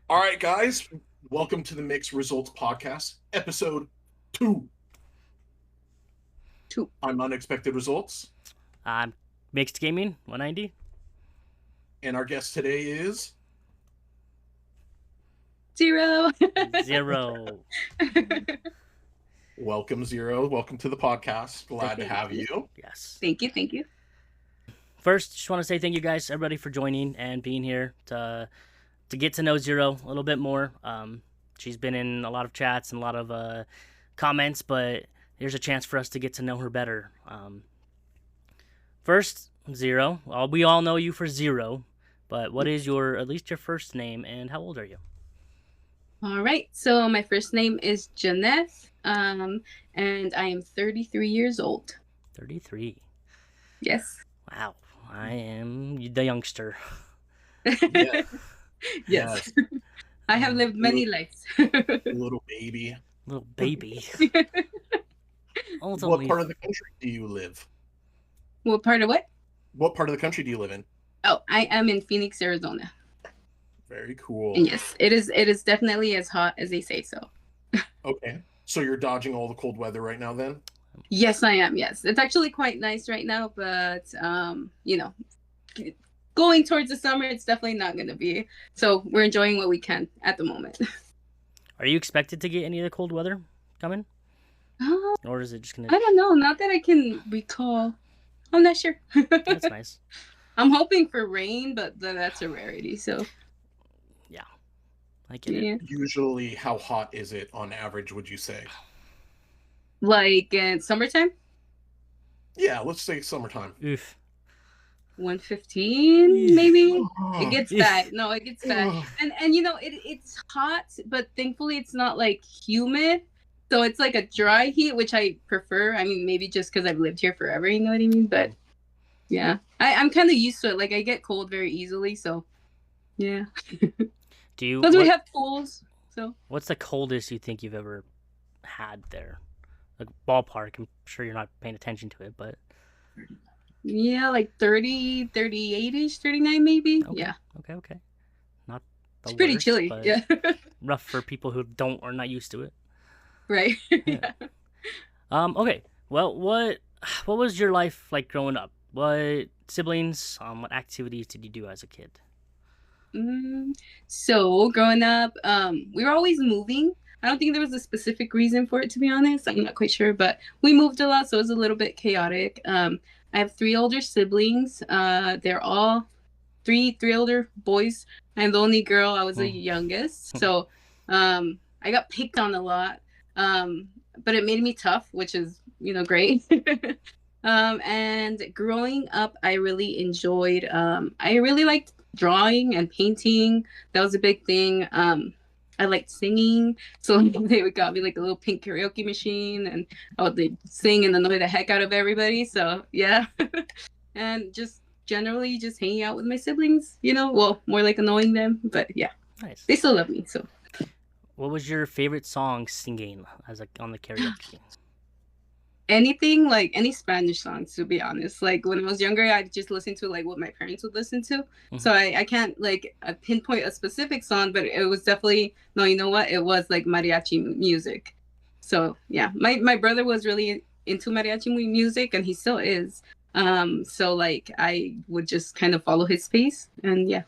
All right, guys, welcome to the Mixed Results Podcast, episode 2. Two. I'm Unexpected Results, Mixed Gaming 190. and our guest today is. Zero. Zero. Welcome, Zero. Welcome to the podcast. Glad to have you. Yes. Thank you. First, just want to say thank you guys, everybody, for joining and being here to get to know Zero a little bit more. She's been in a lot of chats and a lot of comments, but here's a chance for us to get to know her better. First, Zero. We all know you for Zero, but what is at least your first name, and how old are you? All right. So my first name is Janeth, and I am 33 years old. 33. Yes. Wow. I am the youngster. Yeah. Yes. I have lived many lives. Little baby. Little baby. Oh, it's What only- part of the country do you live? What part of what? What part of the country do you live in? Oh, I am in Phoenix, Arizona. Very cool. And yes, it is definitely as hot as they say so. Okay. So you're dodging all the cold weather right now then? Yes, I am. Yes. It's actually quite nice right now, but going towards the summer, it's definitely not going to be. So we're enjoying what we can at the moment. Are you expected to get any of the cold weather coming? Oh, Or is it just gonna... I don't know. Not that I can recall. I'm not sure. That's nice. I'm hoping for rain, but that's a rarity. So Yeah. I get it. yeah, Usually, how hot is it on average, would you say? like in summertime, Yeah, let's say summertime. Oof. 115 maybe. Oh, It gets Eef. bad. No, it gets bad. And it's hot, but thankfully it's not like humid. So it's like a dry heat, which I prefer. I mean, maybe just because I've lived here forever, you know what I mean? But yeah, I'm kind of used to it. Like I get cold very easily, so yeah. Do you... Plus we have pools, so What's the coldest you think you've ever had there? Like ballpark. I'm sure you're not paying attention to it, but... yeah, like 30, 38-ish, 39 maybe. Okay. Yeah, Okay. Not the it's pretty worst, chilly. but Yeah, rough for people who don't or not used to it. right. Yeah. Okay. Well, what was your life like growing up? What siblings? What activities did you do as a kid? So growing up, we were always moving. I don't think there was a specific reason for it, to be honest. I'm not quite sure, but we moved a lot, so it was a little bit chaotic. I have 3 older siblings. They're all three older boys. I'm the only girl. I was the youngest, so I got picked on a lot. But it made me tough, which is great. And growing up, I really enjoyed. I really liked drawing and painting. That was a big thing. I liked singing, so they would got me like a little pink karaoke machine, and I would sing and annoy the heck out of everybody. So yeah, and just generally just hanging out with my siblings. Well, more like annoying them, but yeah, Nice. they still love me. So What was your favorite song singing on the karaoke? anything, like any Spanish songs, to be honest. Like when I was younger, I just listened to like what my parents would listen to. Mhm. So I can't like pinpoint a specific song, but it was definitely no. You know what? It was like mariachi music. So yeah, my brother was really into mariachi music, and he still is. So like I would just kind of follow his pace, and yeah.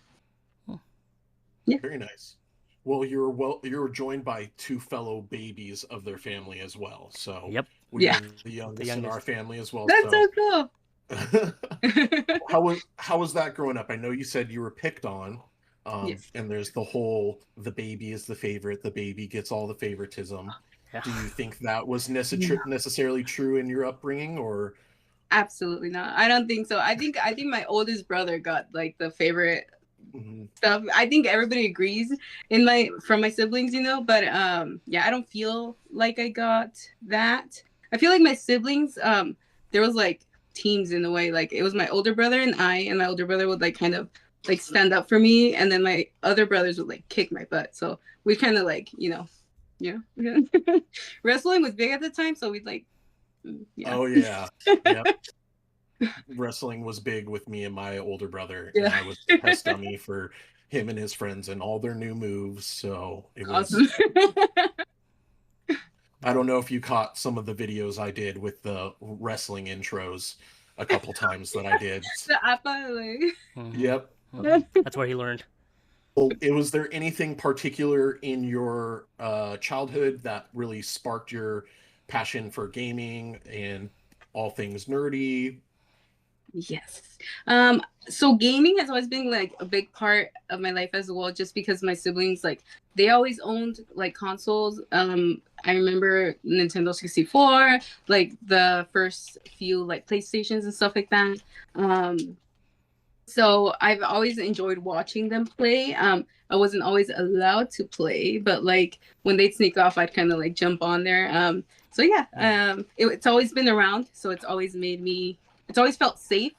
Very nice. Well, you're joined by 2 fellow babies of their family as well. So Yep. we Yeah. are the youngest in our family as well. That's so cool. How was that growing up? I know you said you were picked on. Yes. And there's the baby is the favorite, the baby gets all the favoritism. Yeah. Do you think that was necessarily true in your upbringing, or? Absolutely not. I don't think so. I think my oldest brother got like the favorite stuff. I think everybody agrees from my siblings, but yeah, I don't feel like I got that. I feel like my siblings, there was like teams in a way. Like it was my older brother and my older brother would like kind of like stand up for me, and then my other brothers would like kick my butt. So we kind of like wrestling was big at the time, so we'd like yeah. Oh yeah. Yep. Wrestling was big with me and my older brother, and Yeah. I was the test dummy for him and his friends and all their new moves. So it was. Awesome. I don't know if you caught some of the videos I did with the wrestling intros a couple times that I did. The appa, like... Yep. That's where he learned. Well, was there anything particular in your childhood that really sparked your passion for gaming and all things nerdy? Yes. So gaming has always been like a big part of my life as well, just because my siblings, like, they always owned like consoles. I remember Nintendo 64, like the first few like PlayStations and stuff like that. So I've always enjoyed watching them play. I wasn't always allowed to play, but like when they'd sneak off, I'd kind of like jump on there. So yeah, it's always been around. So it's always felt safe.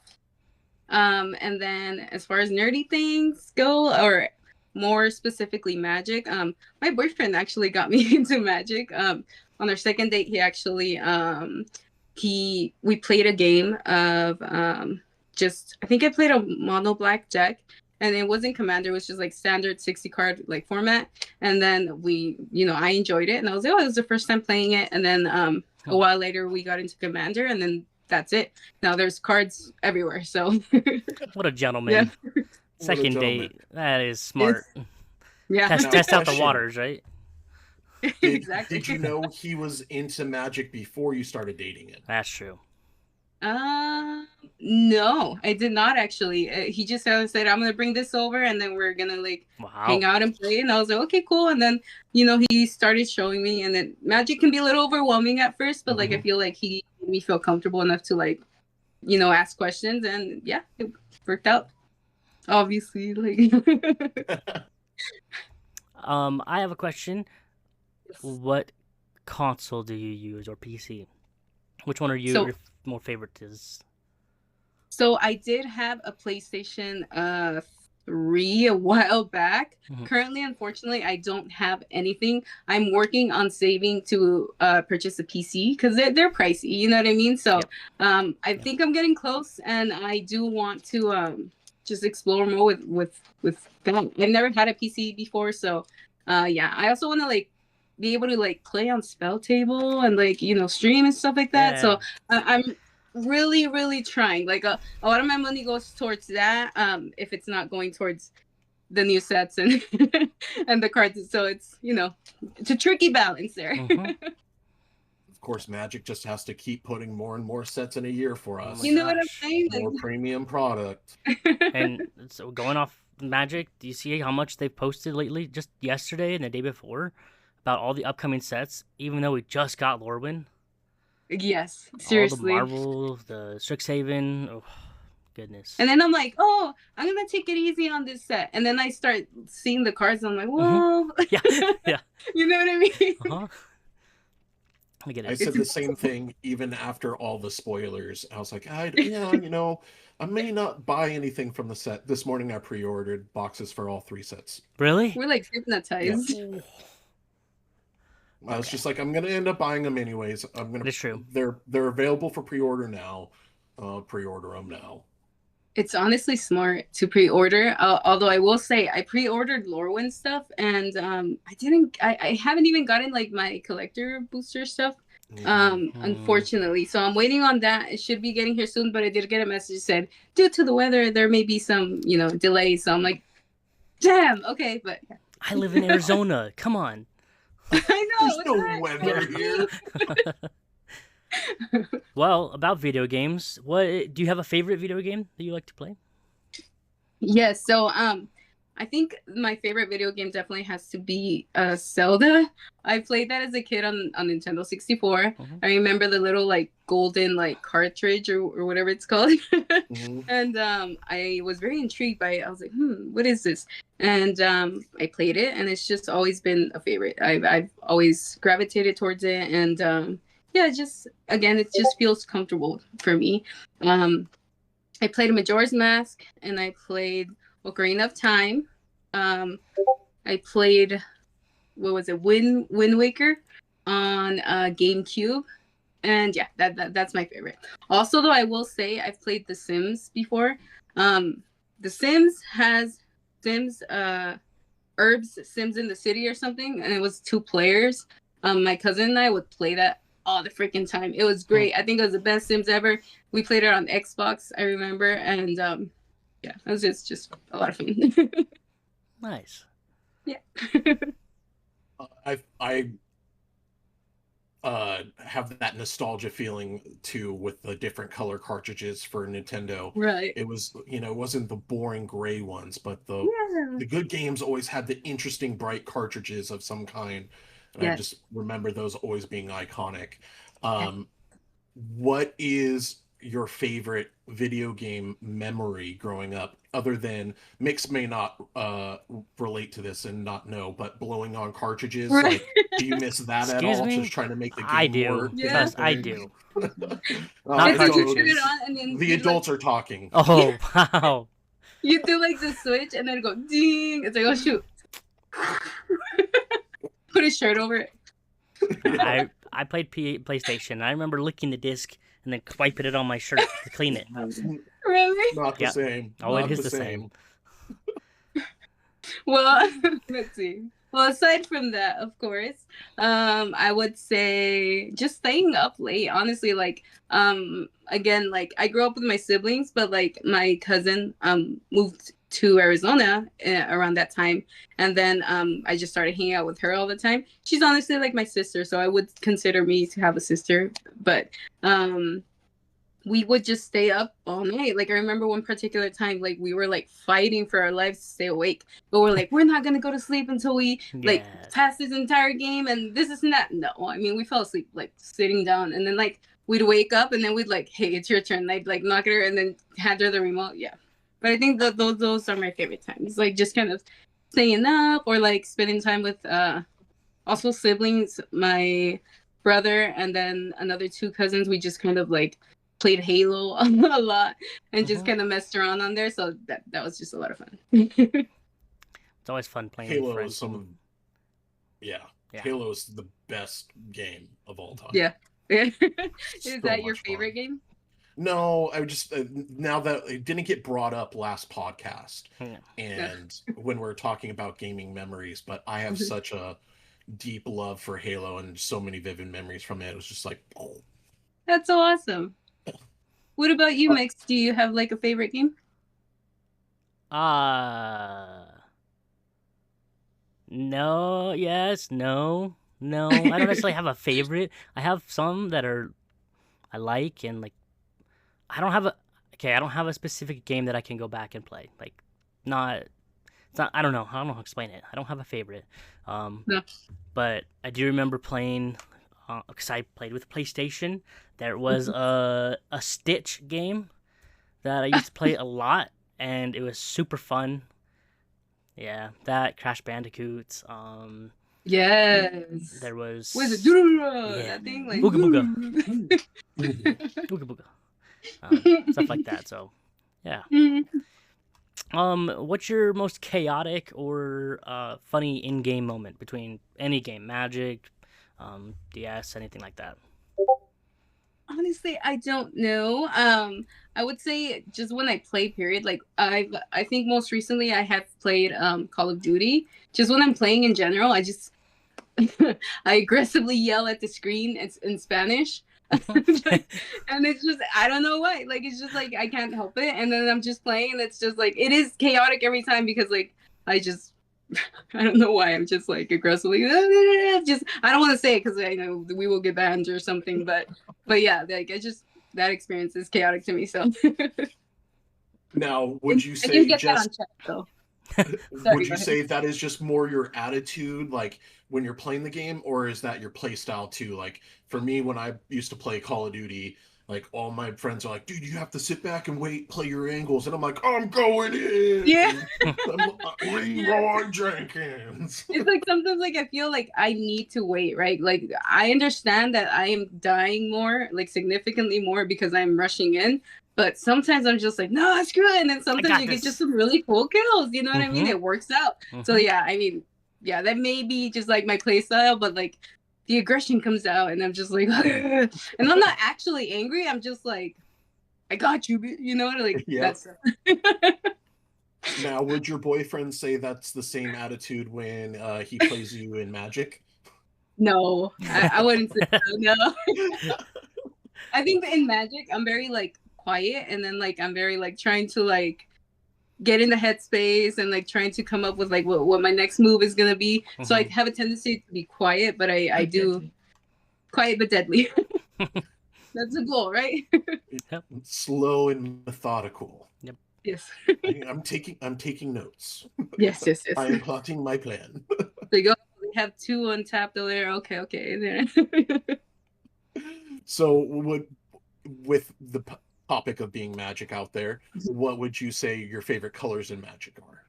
And then as far as nerdy things go, or more specifically Magic, my boyfriend actually got me into Magic. On our second date, he actually we played a game of I think I played a mono black deck, and it wasn't Commander, it was just like standard 60 card like format. And then I enjoyed it, and I was like, oh, it was the first time playing it. And then a while later we got into Commander, and then that's it. Now there's cards everywhere. So what a gentleman. Yeah. Second date. That is smart. Yeah. Test out the waters, right? Exactly. Did you know he was into Magic before you started dating him? That's true. No, I did not actually. He just said, I'm gonna bring this over, and then we're gonna like hang out and play. And I was like, okay, cool. And then he started showing me, and then Magic can be a little overwhelming at first, but like I feel like he made me feel comfortable enough to like ask questions, and yeah, it worked out. Obviously, like. I have a question. Yes. What console do you use, or PC? Which one are your more favorite is? So I did have a PlayStation 3 a while back. Currently, unfortunately, I don't have anything. I'm working on saving to purchase a PC because they're pricey. You know what I mean? So I think I'm getting close, and I do want to just explore more with that. I've never had a PC before, so yeah. I also want to like be able to like play on Spell Table and like stream and stuff like that. Yeah. So I'm really trying. Like a lot of my money goes towards that. If it's not going towards the new sets and and the cards, so it's it's a tricky balance there. Of course, Magic just has to keep putting more and more sets in a year for us. You know what I'm saying? More premium product. And so going off Magic, do you see how much they've posted lately? Just yesterday and the day before, about all the upcoming sets, even though we just got Lorwyn. Yes, seriously. All the Marvel, the Strixhaven. Oh, goodness. And then I'm like, oh, I'm going to take it easy on this set. And then I start seeing the cards, and I'm like, whoa. Yeah. You know what I mean? I get it. I said the same thing even after all the spoilers. I was like, I may not buy anything from the set. This morning I pre-ordered boxes for all 3 sets. Really? We're like hypnotized. Yeah. I was just like, I'm gonna end up buying them anyways. It's true. They're available for pre-order now. Pre-order them now. It's honestly smart to pre-order. Although I will say I pre-ordered Lorwyn stuff, and I haven't even gotten like my collector booster stuff. Unfortunately, so I'm waiting on that. It should be getting here soon, but I did get a message that said due to the weather there may be some delays. So I'm like, damn, okay, but yeah. I live in Arizona. Come on. I know. There's no weather here. Well, about video games, what do you have a favorite video game that you like to play? Yes, so I think my favorite video game definitely has to be Zelda. I played that as a kid on Nintendo 64. I remember the little like golden like cartridge or whatever it's called. And I was very intrigued by it. I was like, what is this? And I played it, and it's just always been a favorite. I've always gravitated towards it, and yeah, just again, it just feels comfortable for me. I played Majora's Mask, and I played Ocarina of Time. I played, what was it, Wind Waker on GameCube, and yeah, that's my favorite. Also, though, I will say I've played The Sims before. The Sims has Sims, Herbs Sims in the City or something, and it was 2 players. My cousin and I would play that all the freaking time. It was great. I think it was the best Sims ever. We played it on Xbox, I remember, and yeah, it was just a lot of fun. Nice. Yeah. I have that nostalgia feeling too with the different color cartridges for Nintendo. Right. It was, it wasn't the boring gray ones, but the Yeah. good games always had the interesting bright cartridges of some kind. And I Yes. just remember those always being iconic. What is your favorite video game memory growing up, other than Mix may not relate to this and not know, but blowing on cartridges? Right. Like, do you miss that at Excuse all? me? Just trying to make the game I do. more Yeah. Trust, I interesting? do. Oh, Not And then you cartridges. turn it on, and then The you, adults are talking. Oh, wow. you do like the switch, and then it go ding. It's like, oh shoot. Put a shirt over it. I played PlayStation. I remember licking the disc and then wiping it on my shirt to clean it. Really? Not the Yep. same. Oh, Not it is the same. Well, let's see. Well, aside from that, of course, I would say just staying up late. Honestly, like, again, like I grew up with my siblings, but like my cousin moved to Arizona around that time, and then I just started hanging out with her all the time. She's honestly like my sister, so I would consider me to have a sister. But we would just stay up all night. Like I remember one particular time, like we were like fighting for our lives to stay awake, but we're like, we're not gonna go to sleep until we like Yes. pass this entire game and this and that. No, I mean we fell asleep like sitting down, and then like we'd wake up and then we'd like, hey, it's your turn. I'd like knock at her and then hand her the remote. Yeah, but I think those are my favorite times. Like just kind of staying up or like spending time with also siblings, my brother and then another 2 cousins. We just kind of like played Halo a lot and just kind of messed around on there. So that was just a lot of fun. It's always fun playing with Halo friends. is Yeah. Halo is the best game of all time. Yeah. Is So that your much favorite fun. game? No, I just now that it didn't get brought up last podcast, Yeah. and when we're talking about gaming memories, but I have such a deep love for Halo and so many vivid memories from it. It was just like, oh. That's so awesome. What about you, Mix? Do you have like a favorite game? No, yes, no. I don't necessarily have a favorite. I have some that I like, and like I don't have a specific game that I can go back and play. Like it's not I don't know how to explain it. I don't have a favorite. No. But I do remember playing because I played with PlayStation. There was a Stitch game that I used to play a lot, and it was super fun. Yeah, that Crash Bandicoots. Yes. There was What is it? Yeah. That thing like Ooga Booga Booga. Stuff like that. So, yeah. What's your most chaotic or funny in-game moment between any game, Magic, DS, anything like that? Honestly, I don't know. I would say just when I play, period. Like I think most recently I have played Call of Duty. Just when I'm playing in general, I just I aggressively yell at the screen. It's in Spanish. And it's just I don't know why. Like it's just like I can't help it. And then I'm just playing, and it's just like it is chaotic every time because like I don't know why I'm just like aggressively just I don't want to say it because I know we will get banned or something, but yeah, like I just that experience is chaotic to me. So Now, would you I say didn't get that on just check though. would Sorry, you go ahead. say that is just more your attitude, like when you're playing the game, or is that your play style too? Like for me, when I used to play Call of Duty, like all my friends are like, dude, you have to sit back and wait, play your angles. And I'm like, I'm going in. Yeah. I'm Leroy Jenkins. It's like sometimes like I feel like I need to wait, right? Like I understand that I am dying more, like significantly more because I'm rushing in. But sometimes I'm just like, no, screw it. And then sometimes got you this. get just some really cool kills. You know what I mean? Mhm. It works out. So yeah, I mean, yeah, that may be just like my play style, but like the aggression comes out and I'm just like, and I'm not actually angry. I'm just like, I got you. You know, like Yeah. that's Now, would your boyfriend say that's the same attitude when he plays you in Magic? No, I wouldn't say so, no. I think that in Magic, I'm very like quiet, and then like I'm very like trying to like get in the headspace and like trying to come up with like what my next move is gonna be. So I have a tendency to be quiet, but I do quiet but deadly. That's the goal, right? Slow and methodical. Yep. Yes. I'm taking notes. Yes. I am plotting my plan. They go. We have 2 untapped over there. Okay. So, with the topic of being Magic out there, what would you say your favorite colors in Magic are?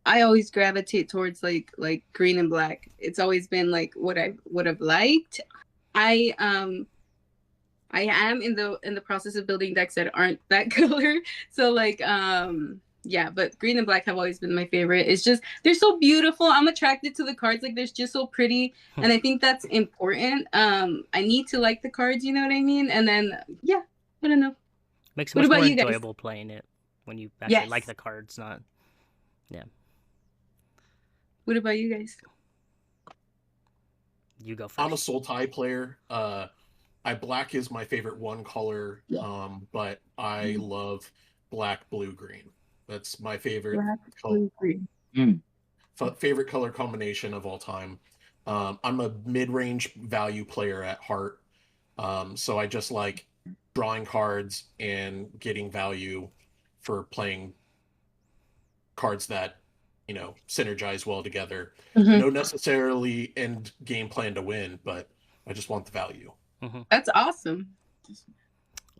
I always gravitate towards like green and black. It's always been like what I would have liked. I am in the process of building decks that aren't that color. So like yeah, but green and black have always been my favorite. It's just they're so beautiful. I'm attracted to the cards. Like they're just so pretty, and I think that's important. I need to like the cards, you know what I mean? And then yeah, I don't know. Makes it much more enjoyable playing it when you actually like the cards, not yeah. What about you guys? You go first. I'm a Sultai player. Black is my favorite one color, but I love black, blue, green. That's my favorite favorite color combination of all time. I'm a mid-range value player at heart, so I just like drawing cards and getting value for playing cards that synergize well together. No necessarily end game plan to win, but I just want the value. That's awesome.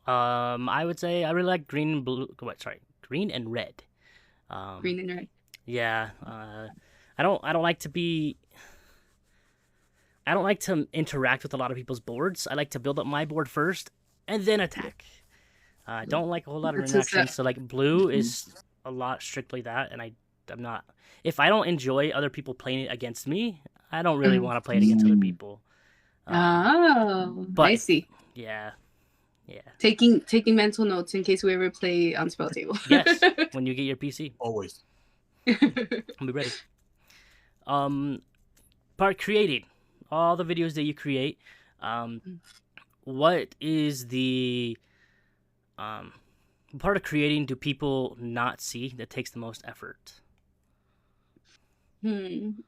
I would say I really like green and blue. Green and red. Green and red. Yeah. I don't like to be. I don't like to interact with a lot of people's boards. I like to build up my board first and then attack. I don't like a whole lot of interaction. So like blue is a lot strictly that, and I'm not. If I don't enjoy other people playing it against me, I don't really want to play it against other people. But I see. Yeah. Taking mental notes in case we ever play on Spell Table. Yes, when you get your PC. Always. I'll be ready. Part creating. All the videos that you create. What is the part of creating do people not see that takes the most effort?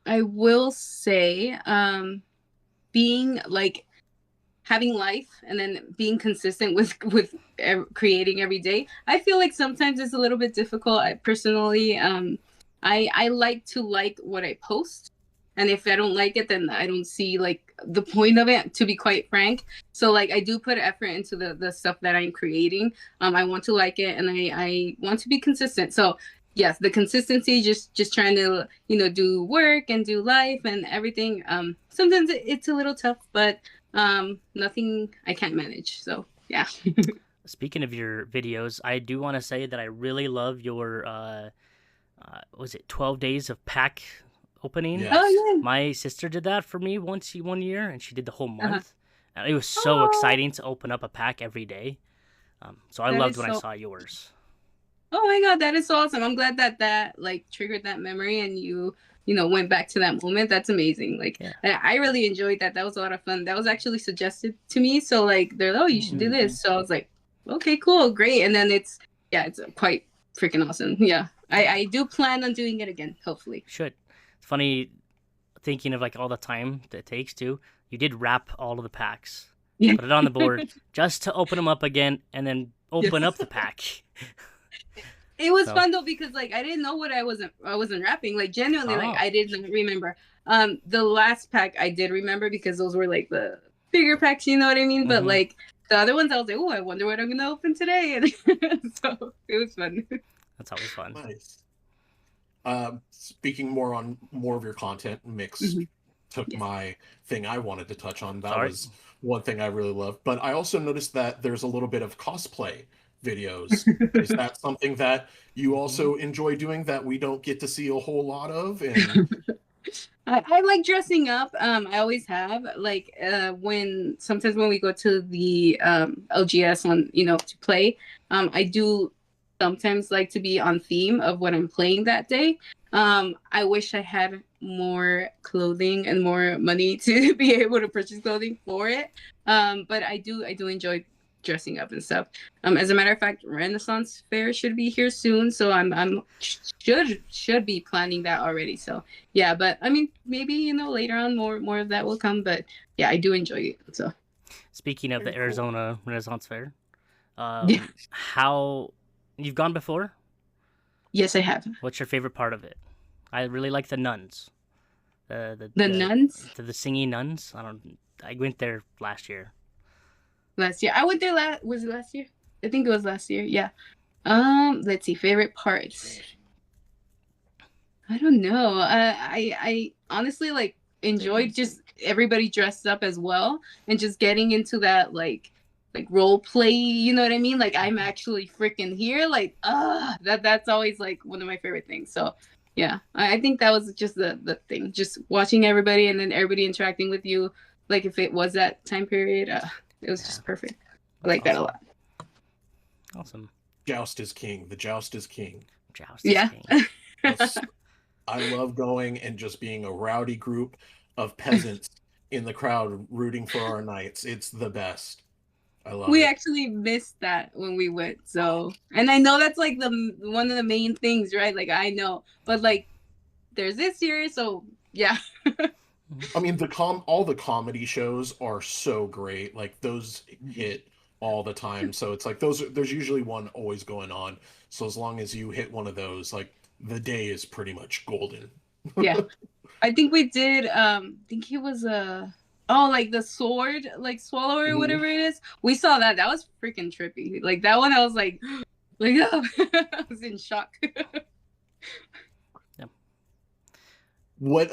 I will say being like having life and then being consistent with creating every day. I feel like sometimes it's a little bit difficult. I personally I like to like what I post, and if I don't like it, then I don't see like the point of it, to be quite frank. So like I do put effort into the stuff that I'm creating. I want to like it, and I want to be consistent. So yes, the consistency, just trying to do work and do life and everything. Sometimes it's a little tough, but nothing I can't manage. So yeah. Speaking of your videos, I do want to say that I really love your was it 12 days of pack opening? Yes. Oh yeah. My sister did that for me one year, and she did the whole month. And it was so exciting to open up a pack every day. So I loved when I saw yours. Oh my god, that is so awesome. I'm glad that like triggered that memory and you went back to that moment. That's amazing. Like I really enjoyed that. That was a lot of fun. That was actually suggested to me. So like they're like, oh, you should do this. So I was like, okay, cool, great. And then it's quite freaking awesome. Yeah. I do plan on doing it again, hopefully. Should. It's funny thinking of like all the time that it takes to. You did wrap all of the packs. Yeah. Put it on the board just to open them up again and then open up the pack. It was fun though, because like I didn't know what I wasn't wrapping. Like genuinely, like I didn't remember. The last pack I did remember because those were like the bigger packs, you know what I mean? But like the other ones, I was like, oh, I wonder what I'm gonna open today. And so it was fun. That's always fun. Nice. Speaking more of your content, Mix took my thing I wanted to touch on. That was one thing I really loved. But I also noticed that there's a little bit of cosplay videos. Is that something that you also enjoy doing that we don't get to see a whole lot of? And I like dressing up. I always have. Like sometimes when we go to the LGS on to play, I do sometimes like to be on theme of what I'm playing that day. I wish I had more clothing and more money to be able to purchase clothing for it. But I do enjoy dressing up and stuff. As a matter of fact, Renaissance Fair should be here soon, so I'm should be planning that already. So yeah, but I mean, maybe later on more of that will come. But yeah, I do enjoy it. So Speaking of the Very cool. Arizona Renaissance Fair, yeah, how you've gone before? yes, I have What's your favorite part of it? I really like the nuns. the nuns The singing nuns. I went there last year. last year. I went there was it last year? I think it was last year. Yeah. Let's see. Favorite parts. I don't know. I honestly like enjoyed just everybody dressed up as well and just getting into that like role play. You know what I mean? Like I'm actually freaking here. Like that's always like one of my favorite things. So yeah, I think that was just the thing. Just watching everybody and then everybody interacting with you. Like if it was that time period, it was just perfect. I like that a lot. Awesome. Joust is king. The joust is king. Joust is Yeah. king. That's- I love going and just being a rowdy group of peasants in the crowd rooting for our knights. It's the best. I love We it. actually missed that when we went. So, and I know that's like the one of the main things, right? Like I know, but like there's this year, so yeah. I mean, all the comedy shows are so great. Like those hit all the time. So it's like there's usually one always going on. So as long as you hit one of those, like the day is pretty much golden. Yeah. I think we did I think it was oh like the sword like swallower or Mhm. whatever it is. We saw that. That was freaking trippy. Like that one I was like I was in shock. What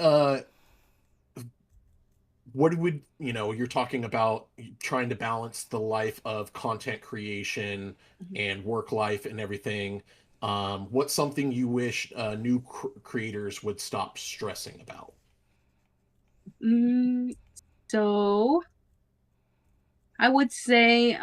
would you're talking about trying to balance the life of content creation and work life and everything. What's something you wish new creators would stop stressing about? So I would say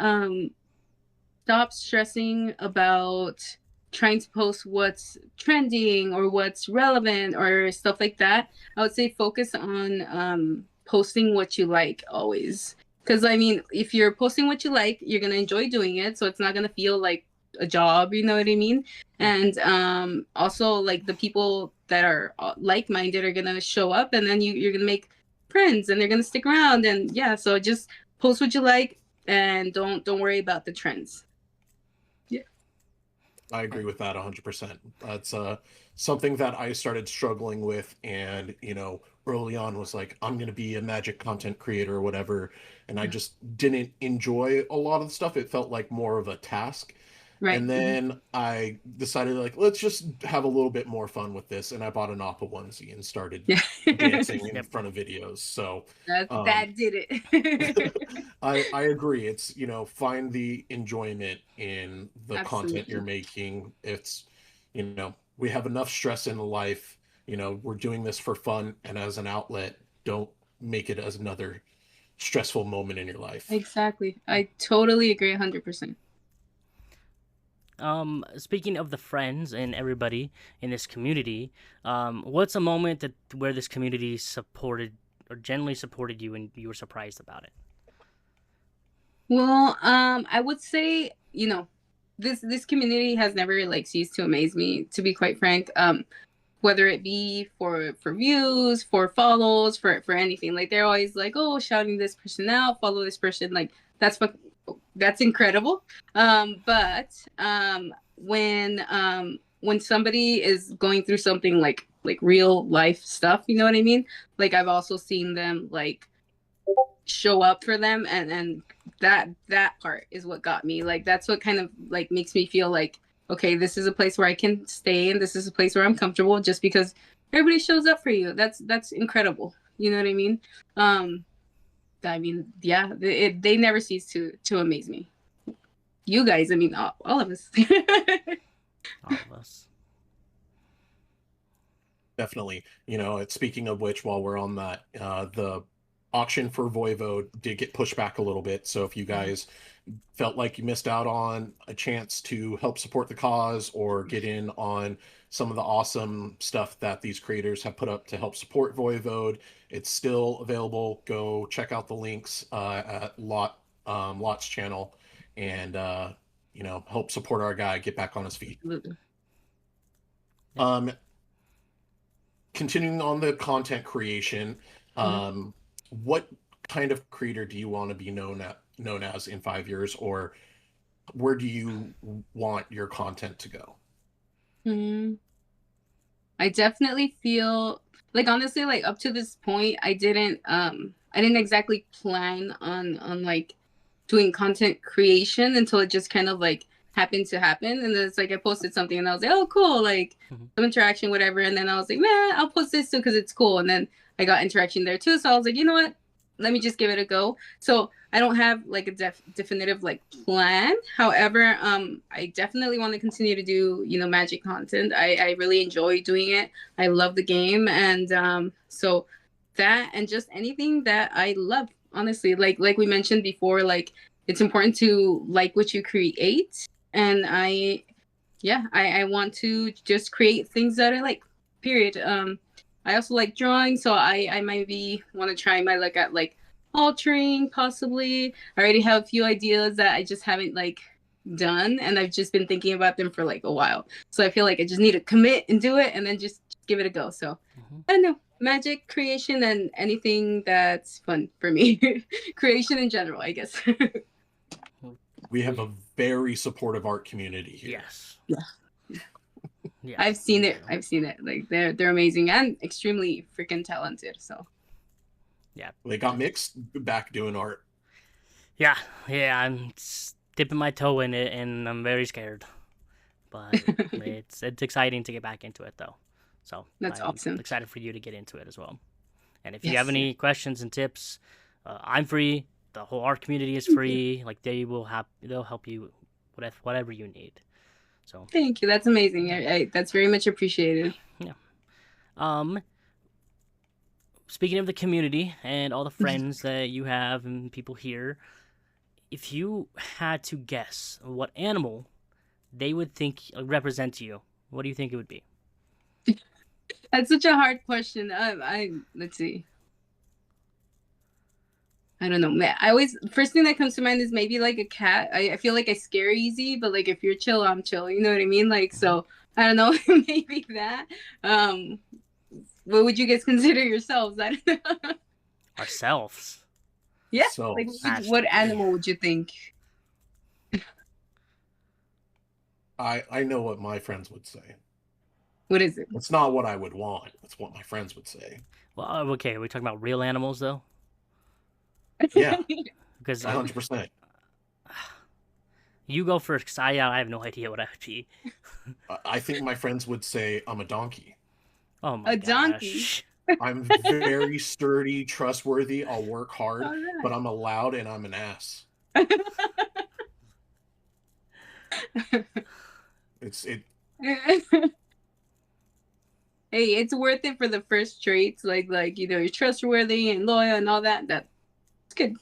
stop stressing about trying to post what's trending or what's relevant or stuff like that. I would say focus on posting what you like always. Because I mean, if you're posting what you like, you're gonna enjoy doing it, so it's not gonna feel like a job. You know what I mean? And also like the people that are like-minded are gonna show up, and then you're gonna make friends, and they're gonna stick around. And yeah, so just post what you like, and don't worry about the trends. I agree with that 100%. That's something that I started struggling with, and early on was like, I'm gonna be a magic content creator or whatever, and I just didn't enjoy a lot of the stuff. It felt like more of a task. Right. And then I decided, like, let's just have a little bit more fun with this, and I bought an Appa onesie and started Yeah. dancing in Yep. front of videos. So That did it. I agree. It's find the enjoyment in the content you're Absolutely. making. It's we have enough stress in life. We're doing this for fun and as an outlet. Don't make it as another stressful moment in your life. Exactly. I totally agree 100%. Speaking of the friends and everybody in this community, what's a moment where this community supported or generally supported you and you were surprised about it? Well, I would say, this community has never like ceased to amaze me, to be quite frank. Whether it be for views, for follows, for anything. Like they're always like, oh, shouting this person out, follow this person. Like that's incredible. But when somebody is going through something like real life stuff, you know what I mean? Like I've also seen them like show up for them, and that part is what got me. Like that's what kind of like makes me feel like, okay, this is a place where I can stay, and this is a place where I'm comfortable, just because everybody shows up for you. That's incredible. You know what I mean? I mean, yeah, they never cease to amaze me. You guys, I mean, all of us. All of us. Definitely. Speaking of which, while we're on that, the auction for Voivode did get pushed back a little bit. So if you guys felt like you missed out on a chance to help support the cause or get in on some of the awesome stuff that these creators have put up to help support Voivode, it's still available. Go check out the links at Lot's channel and help support our guy get back on his feet. Absolutely. Continuing on the content creation, what kind of creator do you want to be known as in 5 years, or where do you want your content to go? I definitely feel like, honestly, like up to this point, I didn't exactly plan on like doing content creation until it just kind of like happened to happen. And then it's like I posted something and I was like, oh cool, like some interaction, whatever. And then I was like, man, I'll post this too because it's cool. And then I got interaction there too. So I was like, you know what? Let me just give it a go. So I don't have like a definitive like plan. However, I definitely want to continue to do, Magic content. I really enjoy doing it. I love the game. And so that, and just anything that I love, honestly, like we mentioned before, like it's important to like what you create. And I want to just create things that I like, period. I also like drawing, so I maybe want to try my luck at like altering, possibly. I already have a few ideas that I just haven't like done, and I've just been thinking about them for like a while. So I feel like I just need to commit and do it, and then just give it a go. So I don't know, Magic creation and anything that's fun for me. Creation in general, I guess. We have a very supportive art community here. Yes. Yeah. I've seen it. Like they're amazing and extremely freaking talented. So yeah, they got Mixed back doing art. Yeah, I'm dipping my toe in it, and I'm very scared. But it's exciting to get back into it, though. So that's awesome. Excited for you to get into it as well. And if you have any questions and tips, I'm free. The whole art community is free. Like they'll help you with whatever you need. So thank you. That's amazing. That's very much appreciated. Yeah. Speaking of the community and all the friends that you have and people here, if you had to guess what animal they would think represents you, what do you think it would be? That's such a hard question. Let's see. I don't know. First thing that comes to mind is maybe like a cat. I feel like I scare easy, but like if you're chill, I'm chill. You know what I mean? Like, so I don't know, maybe that. What would you guys consider yourselves? I don't know. Ourselves. Yeah. So, like, what animal would you think? I know what my friends would say. What is it? It's not what I would want. It's what my friends would say. Well, okay. Are we talking about real animals, though? Yeah. Because 100%. You go first, because I have no idea what I would be. I think my friends would say I'm a donkey. Oh my gosh. Donkey? I'm very sturdy, trustworthy. I'll work hard, but I'm a loud and I'm an ass. Hey, it's worth it for the first traits, like you're trustworthy and loyal and all that. That's good.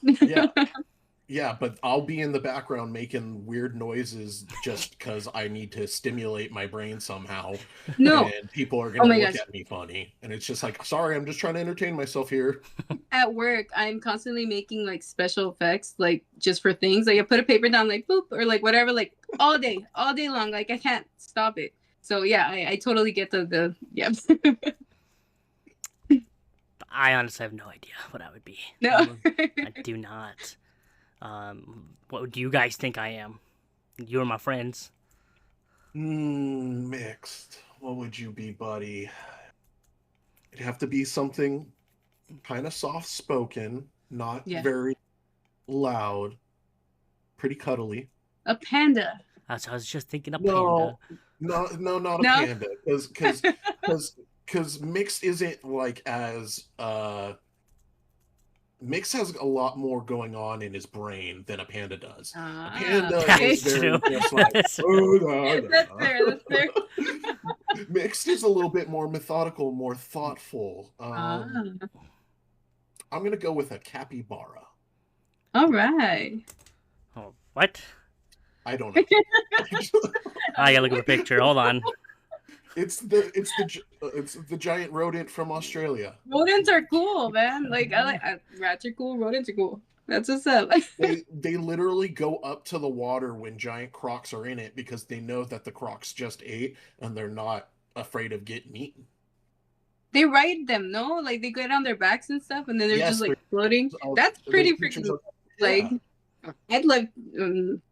Yeah, but I'll be in the background making weird noises just because I need to stimulate my brain somehow. No. And people are going to look at me funny. And it's just like, sorry, I'm just trying to entertain myself here. At work, I'm constantly making like special effects, like just for things. Like I put a paper down, like boop, or like whatever, like all day long. Like I can't stop it. So yeah, I totally get the yeah. I honestly have no idea what I would be. No. I do not. What do you guys think I am? You are my friends. Mixed. What would you be, buddy? It'd have to be something kind of soft-spoken, not very loud, pretty cuddly. A panda. I was just thinking a panda. No, not a panda. Because Mixed isn't like as Mix has a lot more going on in his brain than a panda does. A panda is very just like, That's fair. Mixed is a little bit more methodical, more thoughtful. I'm gonna go with a capybara. All right. Oh, what? I don't know. I gotta look at the picture. Hold on. It's the giant rodent from Australia. Rodents are cool, man. Like rats are cool. Rodents are cool. That's what's up. They literally go up to the water when giant crocs are in it because they know that the crocs just ate and they're not afraid of getting eaten. They ride them, no? Like they get on their backs and stuff, and then they're just like floating. That's pretty freaking like. I'd like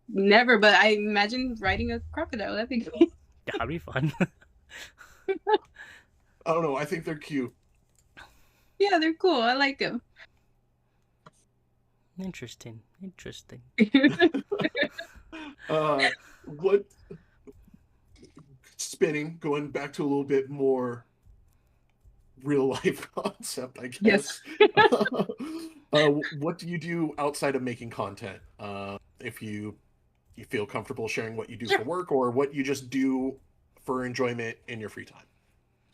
never, but I imagine riding a crocodile. That'd be cool. That'd be fun. I don't know. I think they're cute. Yeah, they're cool. I like them. Interesting. What spinning? Going back to a little bit more real life concept, I guess. Yes. What do you do outside of making content? If you feel comfortable sharing what you do for work or what you just do for enjoyment in your free time.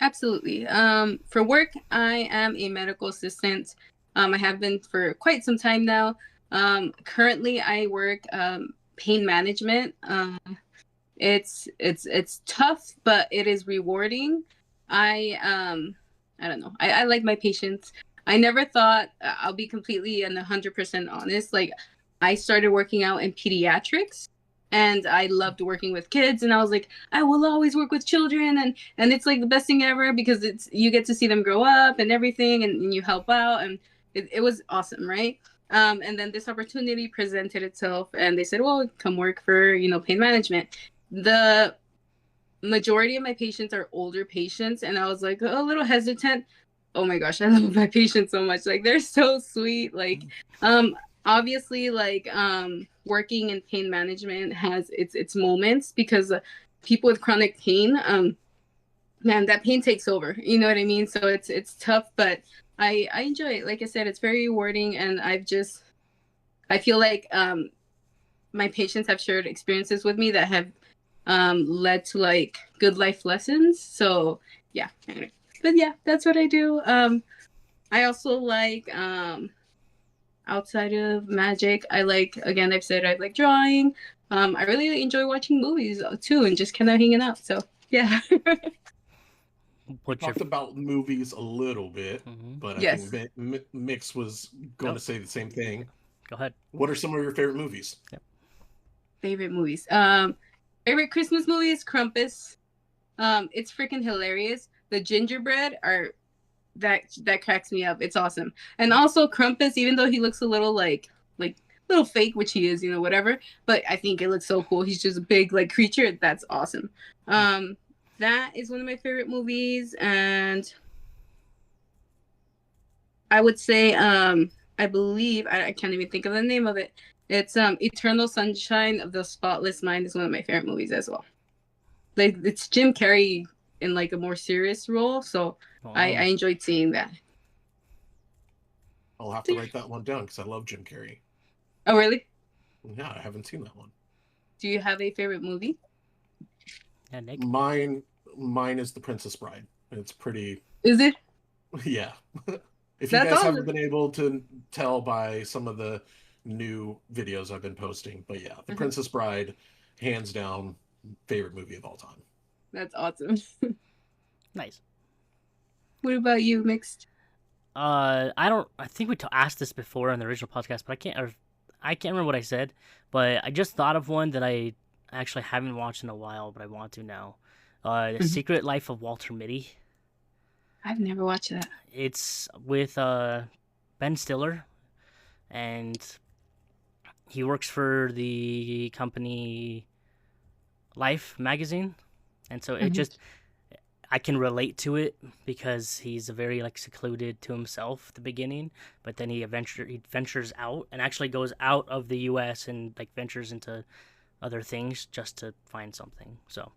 Absolutely. For work, I am a medical assistant. I have been for quite some time now. Currently, I work pain management. It's tough, but it is rewarding. I don't know. I like my patients. I never thought, I'll be completely and 100% honest. Like, I started working out in pediatrics. And I loved working with kids, and I was like, I will always work with children, and it's like the best thing ever because you get to see them grow up and everything, and you help out, and it was awesome, right? And then this opportunity presented itself, and they said, well, come work for pain management. The majority of my patients are older patients, and I was like a little hesitant. Oh my gosh, I love my patients so much. Like they're so sweet. Like obviously, like working in pain management has its moments because people with chronic pain, man, that pain takes over. You know what I mean? So it's tough, but I enjoy it. Like I said, it's very rewarding, and I feel like my patients have shared experiences with me that have led to like good life lessons. So yeah, but yeah, that's what I do. I also like outside of magic, I like, again, I've said I like drawing. I really enjoy watching movies too, and just kind of hanging out. So yeah. Talked about movies a little bit, but I think Mix was going to say the same thing. Go ahead. What are some of your favorite movies? Yep. Favorite movies. Favorite Christmas movies, Krampus. It's freaking hilarious. The gingerbread are that cracks me up. It's awesome. And also Krampus, even though he looks a little like little fake, which he is, whatever, but I think it looks so cool. He's just a big like creature. That's awesome. That is one of my favorite movies, and I would say I believe I can't even think of the name of it. It's Eternal Sunshine of the Spotless Mind is one of my favorite movies as well. Like it's Jim Carrey in like a more serious role, so I enjoyed seeing that. I'll have to write that one down because I love Jim Carrey. Oh really? Yeah, I haven't seen that one. Do you have a favorite movie? Yeah, Nick. Mine is The Princess Bride. It's pretty. Is it? Yeah. If you guys haven't been able to tell by some of the new videos I've been posting, but yeah, The Princess Bride, hands down, favorite movie of all time. That's awesome. Nice. What about you, Mixed? I think we asked this before in the original podcast, but I can't remember what I said. But I just thought of one that I actually haven't watched in a while, but I want to now. The Secret Life of Walter Mitty. I've never watched that. It's with Ben Stiller, and he works for the company Life magazine, and so it just I can relate to it because he's a very like secluded to himself at the beginning, but then he ventures out and actually goes out of the U.S. and like ventures into other things just to find something. So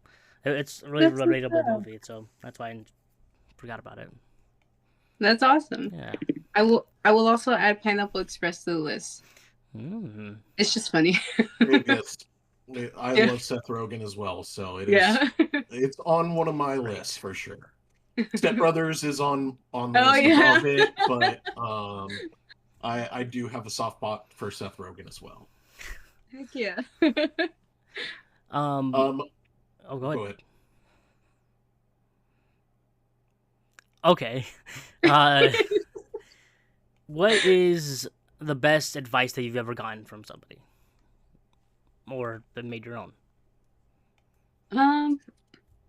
it's a really relatable movie. So that's why I forgot about it. That's awesome. Yeah. I will also add Pineapple Express to the list. It's just funny. It is. I love Seth Rogen as well, so it is. Yeah. It's on one of my lists for sure. Step Brothers is on the list above it, but I do have a soft spot for Seth Rogen as well. Heck yeah. Oh, go ahead. Go ahead. Okay. What is the best advice that you've ever gotten from somebody, or that made your own?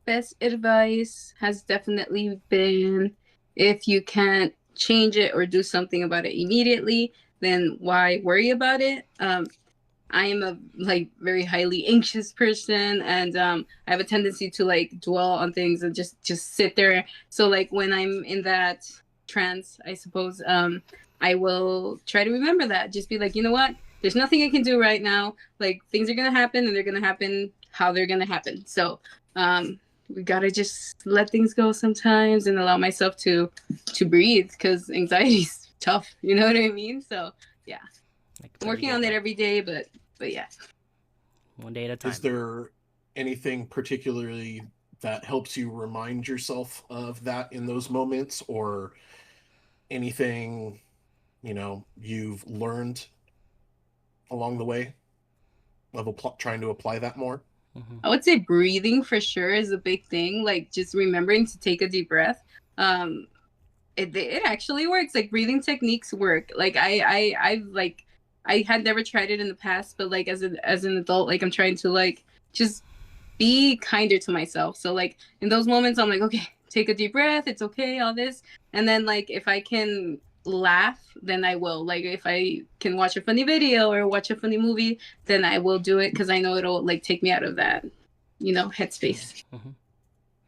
Best advice has definitely been, if you can't change it or do something about it immediately, then why worry about it? I am a very highly anxious person, and I have a tendency to dwell on things and just sit there. So when I'm in that trance, I suppose, I will try to remember that. Just be like, you know what? There's nothing I can do right now. Things are gonna happen, and they're gonna happen how they're gonna happen. So we gotta just let things go sometimes and allow myself to breathe, because anxiety is tough. You know what I mean? So yeah, I'm working on it every day, but yeah, one day at a time. Is there anything particularly that helps you remind yourself of that in those moments, or anything you've learned along the way of trying to apply that more? I would say breathing for sure is a big thing. Just remembering to take a deep breath. It actually works. Breathing techniques work. I had never tried it in the past, but as an adult, I'm trying to just be kinder to myself. So in those moments, I'm like, okay, take a deep breath. It's okay, all this. And then if I can laugh, then I will. If I can watch a funny video or watch a funny movie, then I will do it, because I know it'll take me out of that, headspace. Mm-hmm.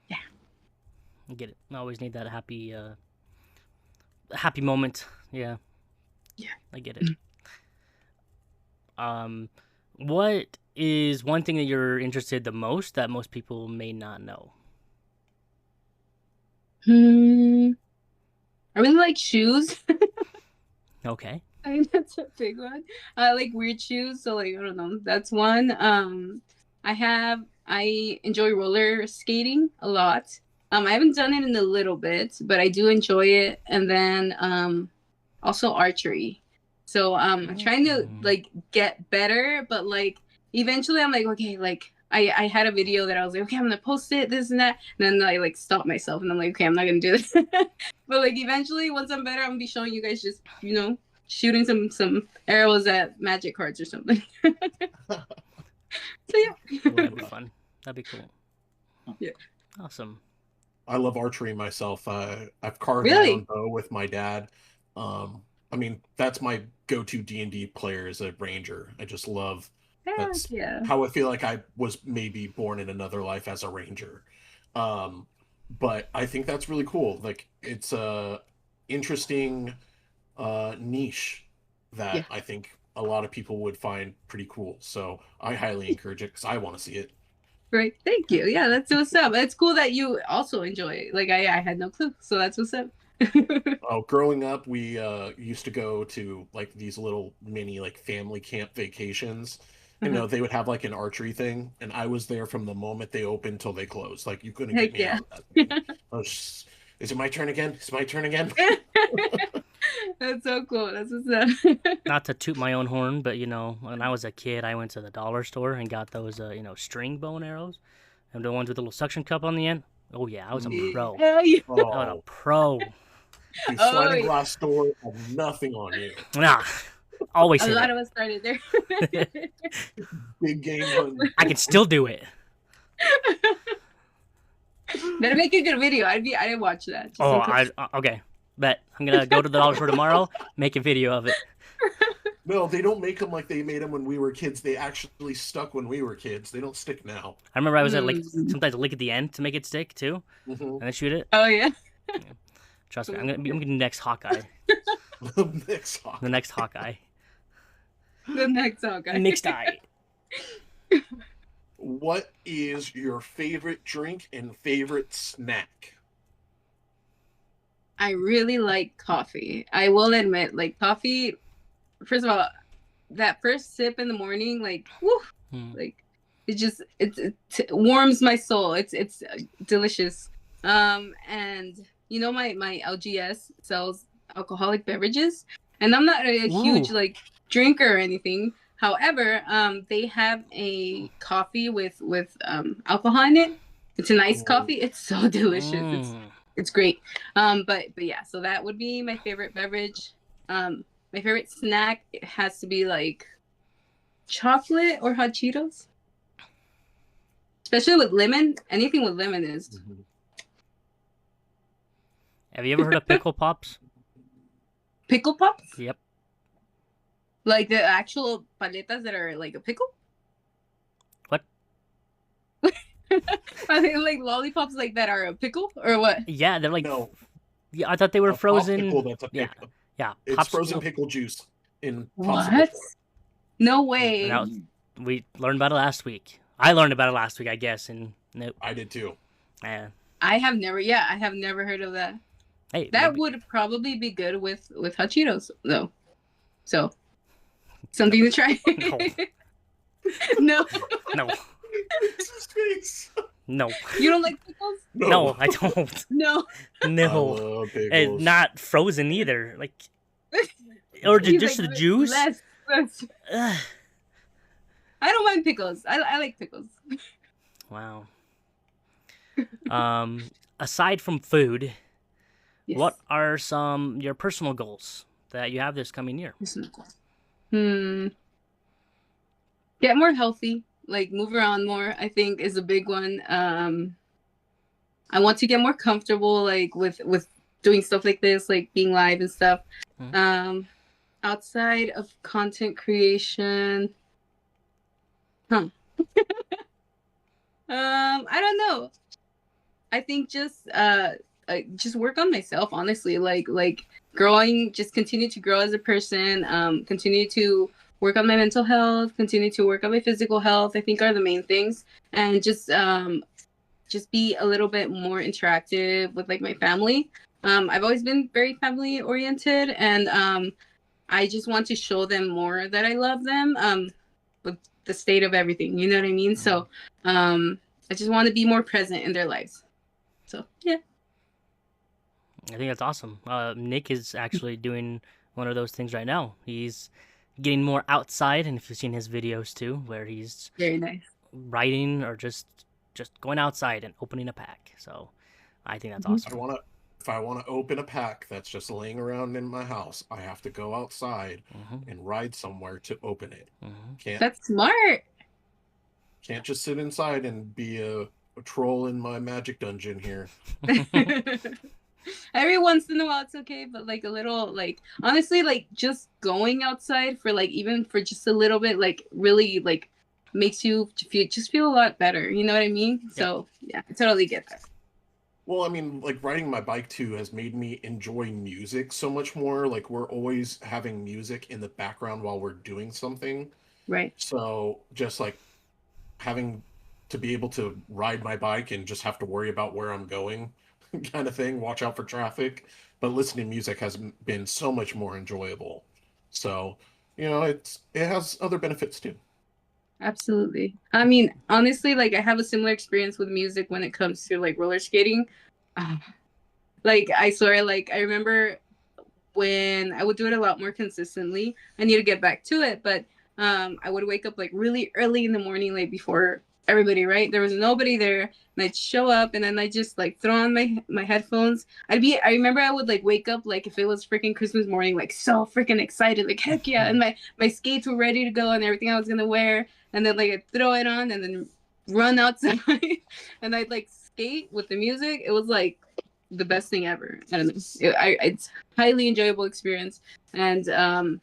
Yeah. I get it. I always need that happy moment. Yeah. Yeah. I get it. What is one thing that you're interested the most that most people may not know? I really like shoes. Okay. I think that's a big one. I like weird shoes, so I don't know. That's one. I enjoy roller skating a lot. I haven't done it in a little bit, but I do enjoy it. And then also archery. So I'm trying to get better, but eventually I'm like, okay, I had a video that I was like, okay, I'm gonna post it, this and that, and then I stopped myself, and I'm like, okay, I'm not gonna do this. But eventually, once I'm better, I'm gonna be showing you guys just shooting some arrows at magic cards or something. So yeah. Well, that'd be fun. That'd be cool. Yeah. Awesome. I love archery myself. I've carved my own bow with my dad. I mean, that's my go-to D&D player is a ranger. I just love. That's how I feel like I was maybe born in another life as a ranger. But I think that's really cool. It's a interesting niche that I think a lot of people would find pretty cool. So I highly encourage it, because I want to see it. Great, thank you. Yeah, that's what's up. It's cool that you also enjoy it. I had no clue, so that's what's up. Growing up, we used to go to these little mini family camp vacations. They would have an archery thing, and I was there from the moment they opened till they closed. You couldn't get me out of that thing. Is it my turn again? It's my turn again. That's so cool. That's what's up. Not to toot my own horn, but when I was a kid, I went to the dollar store and got those string bow and arrows, and the ones with the little suction cup on the end. Oh yeah, I was a pro. Hell yeah. I was a pro. The sliding glass door had nothing on you. Nah. Always a lot of us started there. Big game hunting. I can still do it. Better make a good video. I didn't watch that. Okay. Bet. I'm gonna go to the dollar store tomorrow, make a video of it. No, they don't make them like they made them when we were kids. They actually stuck when we were kids. They don't stick now. I remember I was at sometimes lick at the end to make it stick too, and then shoot it. Oh yeah. Trust me, I'm gonna be next Hawkeye. The next Hawkeye. The next Hawkeye. Next eye. What is your favorite drink and favorite snack? I really like coffee. I will admit, coffee. First of all, that first sip in the morning, it warms my soul. It's delicious. And my LGS sells alcoholic beverages, and I'm not a huge Ooh. like drinker or anything. However, they have a coffee with alcohol in it. It's an iced Oh, coffee. It's so delicious. Mm. It's great. But yeah, so that would be my favorite beverage. My favorite snack, it has to be like chocolate or hot Cheetos, especially with lemon. Anything with lemon is mhm. Have you ever heard of pickle pops? pickle pops, Yep. like the actual paletas that are like a pickle. What? Are they like lollipops like that are a pickle or what? Yeah, they're like. No, Yeah, I thought they were a frozen. popsicle that's a Yeah, pickle. yeah. It's frozen pickle juice in popsicle What? form. No way. Now we learned about it last week. I learned about it last week, I guess, and nope. I did too. Eh. I have never. Yeah, I have never heard of that. Hey, That maybe- would probably be good with hot Cheetos though. So something to try. No, no, It's his face. no, you don't like pickles? no, I don't. No. I No, love it's pickles. not frozen either. Like, or He's just like, the juice. Less. Ugh. I don't mind pickles. I like pickles. Wow. Aside from food, Yes. what are some your personal goals that you have this coming year? Get more healthy. Like move around more, I think is a big one. I want to get more comfortable like with doing stuff like this, like being live and stuff. Outside of content creation. I don't know. I think just work on myself, honestly. Like growing, just continue to grow as a person. Continue to work on my mental health. Continue to work on my physical health. I think are the main things, and just be a little bit more interactive with like my family. I've always been very family oriented, and I just want to show them more that I love them. With the state of everything, you know what I mean? So, I just want to be more present in their lives. So yeah. I think that's awesome. Nick is actually doing one of those things right now. He's getting more outside, and if you've seen his videos too, where he's Very nice. writing or just going outside and opening a pack. So I think that's awesome. If I want to open a pack that's just laying around in my house, I have to go outside and ride somewhere to open it. That's smart. Can't just sit inside and be a troll in my magic dungeon here. Every once in a while it's okay, but like a little, like honestly, like just going outside for like even for just a little bit, like really like makes you feel a lot better. You know what I mean? So yeah, I totally get that. Well, I mean, like riding my bike too has made me enjoy music so much more. Like we're always having music in the background while we're doing something. Right. So just like having to be able to ride my bike and just have to worry about where I'm going kind of thing, watch out for traffic. But listening to music has been so much more enjoyable. So, it has other benefits too. Absolutely. I mean, honestly, like I have a similar experience with music when it comes to like roller skating. Like I swear, like I remember when I would do it a lot more consistently. I need to get back to it, but I would wake up like really early in the morning, like before everybody, right? There was nobody there, and I'd show up, and then I just like throw on my headphones. I remember I would like wake up like if it was freaking Christmas morning, like so freaking excited, like heck yeah, and my skates were ready to go and everything I was gonna wear, and then like I'd throw it on and then run outside, and I'd like skate with the music. It was like the best thing ever. I don't know. It's highly enjoyable experience, and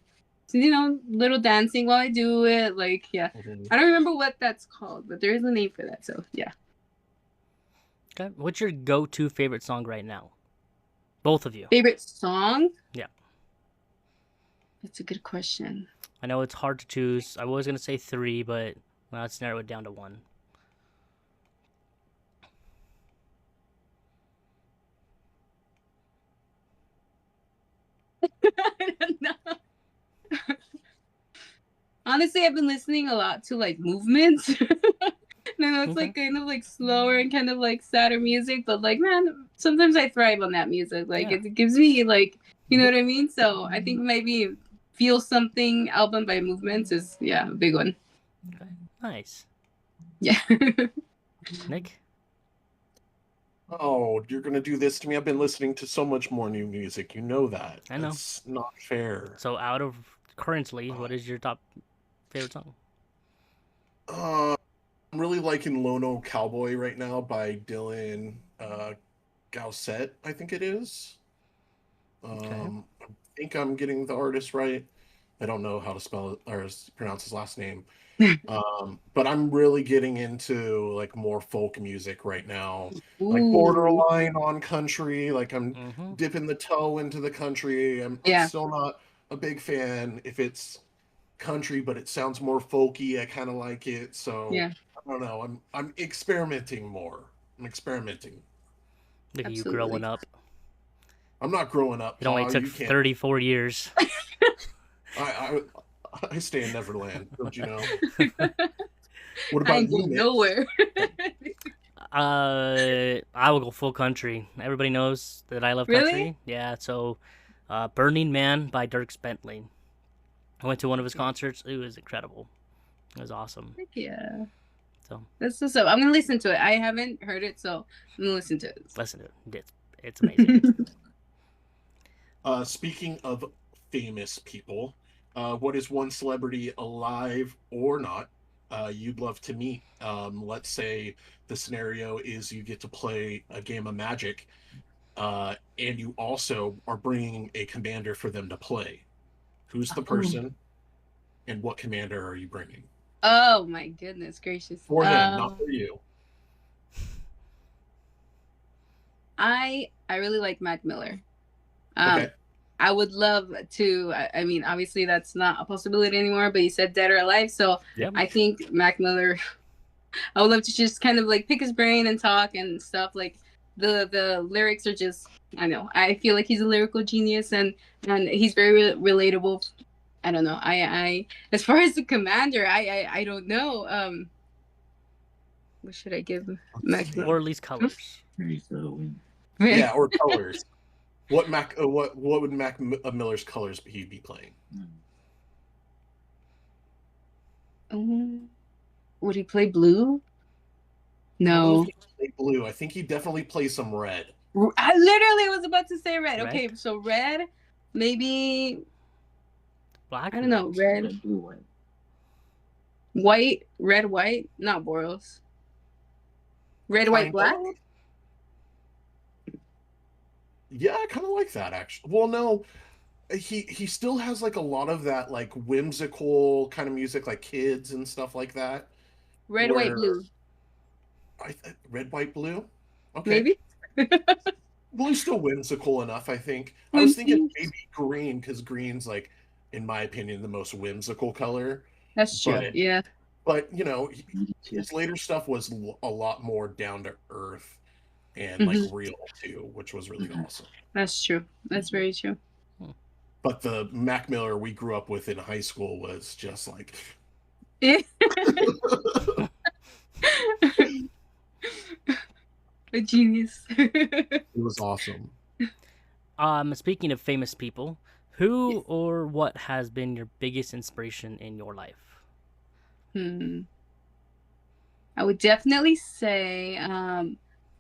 little dancing while I do it. Like, yeah. I don't remember what that's called, but there is a name for that. So, yeah. Okay. What's your go-to favorite song right now? Both of you. Favorite song? Yeah. That's a good question. I know it's hard to choose. I was going to say 3, but let's narrow it down to 1. I don't know. Honestly, I've been listening a lot to like movements. No, it's like kind of like slower and kind of like sadder music, but like man, sometimes I thrive on that music. Like Yeah. it gives me like, you know what I mean? So I think maybe Feel Something album by Movements is a big one. Okay. Nice. Yeah. Nick? Oh, you're gonna do this to me? I've been listening to so much more new music. You know that. I know. It's not fair. So out of currently, what is your top favorite song? I'm really liking Lono Cowboy right now by Dylan Gausset, I think it is. I think I'm getting the artist right. I don't know how to spell it or pronounce his last name. But I'm really getting into like more folk music right now, like Ooh. borderline on country. Like I'm Mm-hmm. dipping the toe into the country. I'm Yeah. still not a big fan if it's country, but it sounds more folky. I kind of like it. So Yeah. I don't know. I'm experimenting more. I'm experimenting. Look at you Absolutely. growing up. I'm not growing up. It only Pa. took You can't. 34 years. I stay in Neverland. Don't you know? What I about ain't you, going Nick? nowhere. I will go full country. Everybody knows that I love Really? country. Yeah, so Burning Man by Dierks Bentley. I went to one of his concerts. It was incredible. It was awesome. Heck yeah. So That's what's up. I'm gonna listen to it. I haven't heard it, so I'm gonna listen to it. listen to it. It's amazing. Speaking of famous people, what is one celebrity, alive or not, you'd love to meet? Let's say the scenario is you get to play a game of Magic, and you also are bringing a commander for them to play. Who's the person, and what commander are you bringing? Oh my goodness gracious. For him, not for you. I really like Mac Miller. Okay. I would love to. I mean, obviously that's not a possibility anymore. But you said dead or alive, so Yep. I think Mac Miller. I would love to just kind of like pick his brain and talk and stuff. Like the lyrics are just. I know. I feel like he's a lyrical genius and he's very relatable. I don't know. I as far as the commander, I don't know. What should I give Mac Miller? Or at least colors. Yeah, or colors. What would Mac Miller's colors he be playing? Would he play blue? I don't know No. if he'd play blue. I think he definitely plays some red. I literally was about to say red. Red? Okay, so red, maybe Black? I don't know, red, white, red, white, not Boros. Red, white, Kinda. black. Yeah, I kind of like that actually. Well, no, he still has like a lot of that like whimsical kind of music, like Kids and stuff like that. Red, white, Where- blue. Red, white, blue. Okay, Maybe. blue's still whimsical enough. I think. I was thinking maybe green because green's like, in my opinion, the most whimsical color. That's true. But- Yeah. But you know, his later stuff was a lot more down to earth and like real too, which was really awesome. That's true. That's very true. But the Mac Miller we grew up with in high school was just like A genius. it was awesome. Speaking of famous people, who or what has been your biggest inspiration in your life? I would definitely say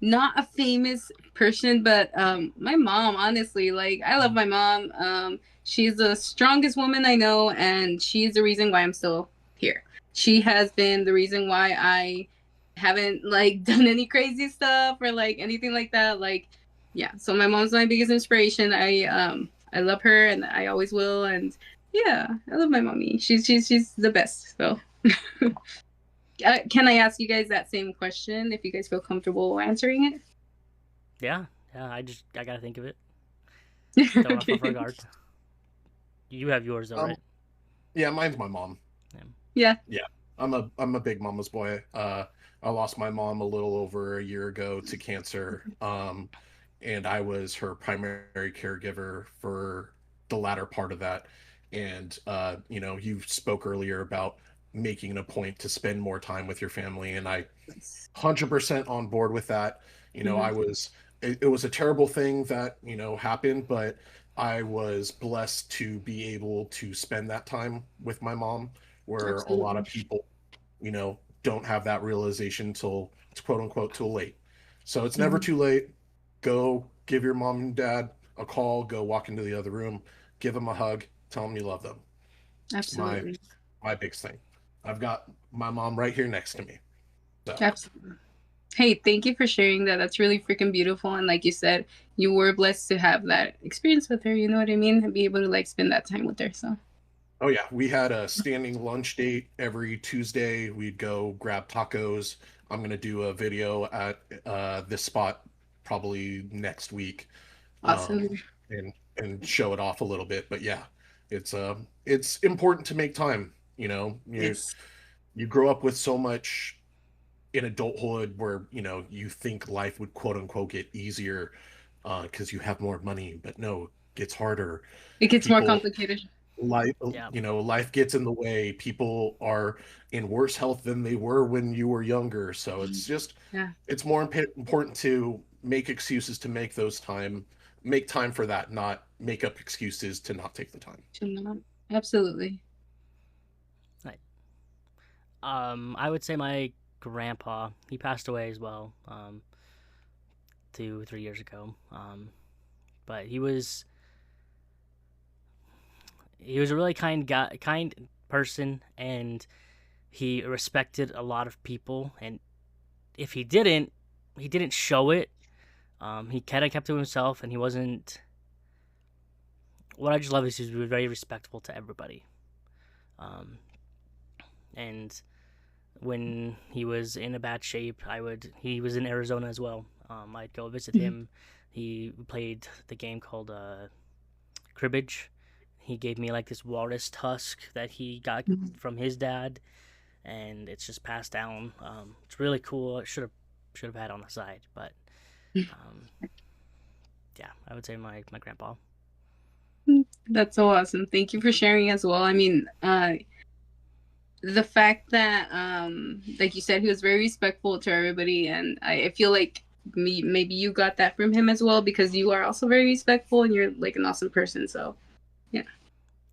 not a famous person, but my mom, honestly. Like I love my mom. She's the strongest woman I know, and she's the reason why I'm still here. She has been the reason why I haven't like done any crazy stuff or like anything like that. Like yeah, so my mom's my biggest inspiration. I love her and I always will, and yeah, I love my mommy. She's the best. So can I ask you guys that same question if you guys feel comfortable answering it? Yeah, I gotta think of it. Don't want to Okay. regard. You have yours, though, right? Yeah, mine's my mom. Yeah. I'm a big mama's boy. I lost my mom a little over a year ago to cancer. And I was her primary caregiver for the latter part of that. And you know, you spoke earlier about making it a point to spend more time with your family, and I 100% on board with that. You know, I was it was a terrible thing that, you know, happened, but I was blessed to be able to spend that time with my mom, where a lot of Absolutely. people, you know, don't have that realization till it's quote unquote too late. So it's never Mhm. too late. Go give your mom and dad a call, go walk into the other room, give them a hug, tell them you love them. It's Absolutely. my big thing. I've got my mom right here next to me. So, Absolutely. Hey, thank you for sharing that. That's really freaking beautiful. And like you said, you were blessed to have that experience with her. You know what I mean? And be able to like spend that time with her. So oh yeah, we had a standing lunch date every Tuesday. We'd go grab tacos. I'm gonna do a video at this spot probably next week, um, awesome. and show it off a little bit. But yeah, it's important to make time. You know, Yes. you grow up with so much in adulthood where, you know, you think life would quote unquote get easier because you have more money, but no, it gets harder. It gets more People complicated. life, Yeah. you know, life gets in the way. People are in worse health than they were when you were younger, so it's just Yeah. it's more important to make excuses to make time for that, not make up excuses to not take the time. Should not. Absolutely. Right. I would say my grandpa, he passed away as well, 2 3 years ago. But he was a really kind person, and he respected a lot of people. And if he didn't show it. He kind of kept to himself, and he wasn't. What I just love is he was very respectful to everybody. Um, and when he was in a bad shape, He was in Arizona as well. I'd go visit Mhm. him. He played the game called cribbage. He gave me like this walrus tusk that he got Mhm. from his dad, and it's just passed down. It's really cool. It should have had on the side, but um, yeah, I would say my grandpa. That's so awesome. Thank you for sharing as well. I mean, the fact that like you said, he was very respectful to everybody, and I feel like maybe you got that from him as well because you are also very respectful and you're like an awesome person. So yeah.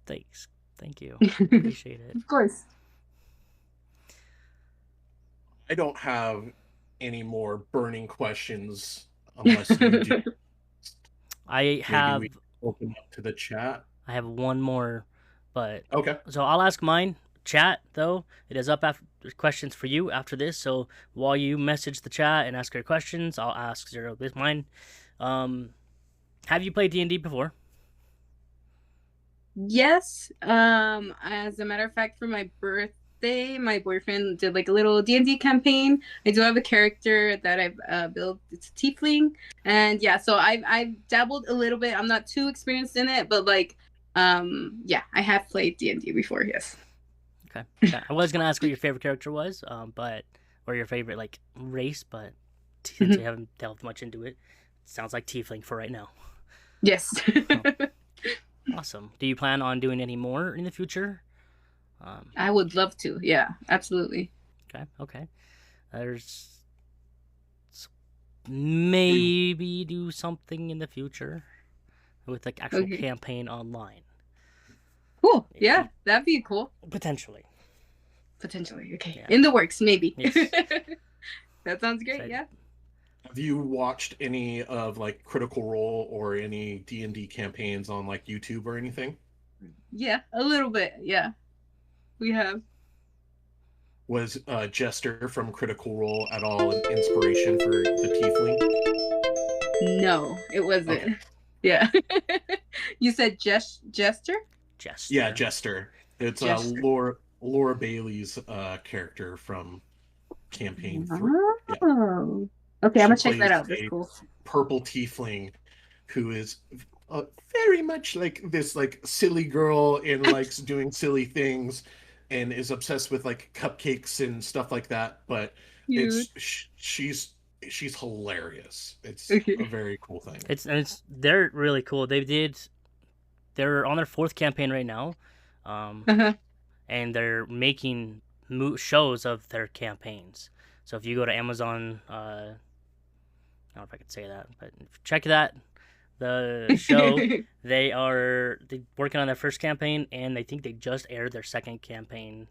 Thanks, thank you, appreciate it. Of course. I don't have any more burning questions unless you do. I Maybe have we open up to the chat. I have one more, but Okay. so I'll ask mine. Chat though, it is up after questions for you after this. So while you message the chat and ask your questions, I'll ask Zero this mine. Um, have you played D&D before? Yes. As a matter of fact, for my birthday, my boyfriend did like a little D&D campaign. I do have a character that I've built. It's a tiefling, and yeah, so I've dabbled a little bit. I'm not too experienced in it, but like, yeah, I have played D&D before. Yes. Okay. Okay. I was gonna ask what your favorite character was, but or your favorite like race, but since we haven't delved much into it, sounds like Tiefling for right now. Yes. Awesome. Do you plan on doing any more in the future? I would love to. Yeah, absolutely. Okay. Okay. There's maybe do something in the future with like actual Okay. campaign online. Cool. Yeah, that'd be cool. Potentially. Potentially. Okay. Yeah. In the works, maybe. Yes. That sounds great. So- Yeah. Have you watched any of like Critical Role or any D&D campaigns on like YouTube or anything? Yeah, a little bit. Yeah, we have. Was Jester from Critical Role at all an inspiration for the Tiefling? No, it wasn't. Okay. Yeah. You said Jester? Jester. Yeah, Jester. It's Jester. Laura Bailey's character from campaign 3. Oh. Okay, I'm gonna She check that plays out. That's a cool. purple tiefling who is very much like this like silly girl and likes doing silly things and is obsessed with like cupcakes and stuff like that, but Cute. she's hilarious. It's Okay. a very cool thing. They're really cool. They're on their 4th campaign right now, Uh-huh. and they're making shows of their campaigns. So if you go to Amazon, don't know if I could say that, but check that. The show, they working on their first campaign, and I think they just aired their second campaign,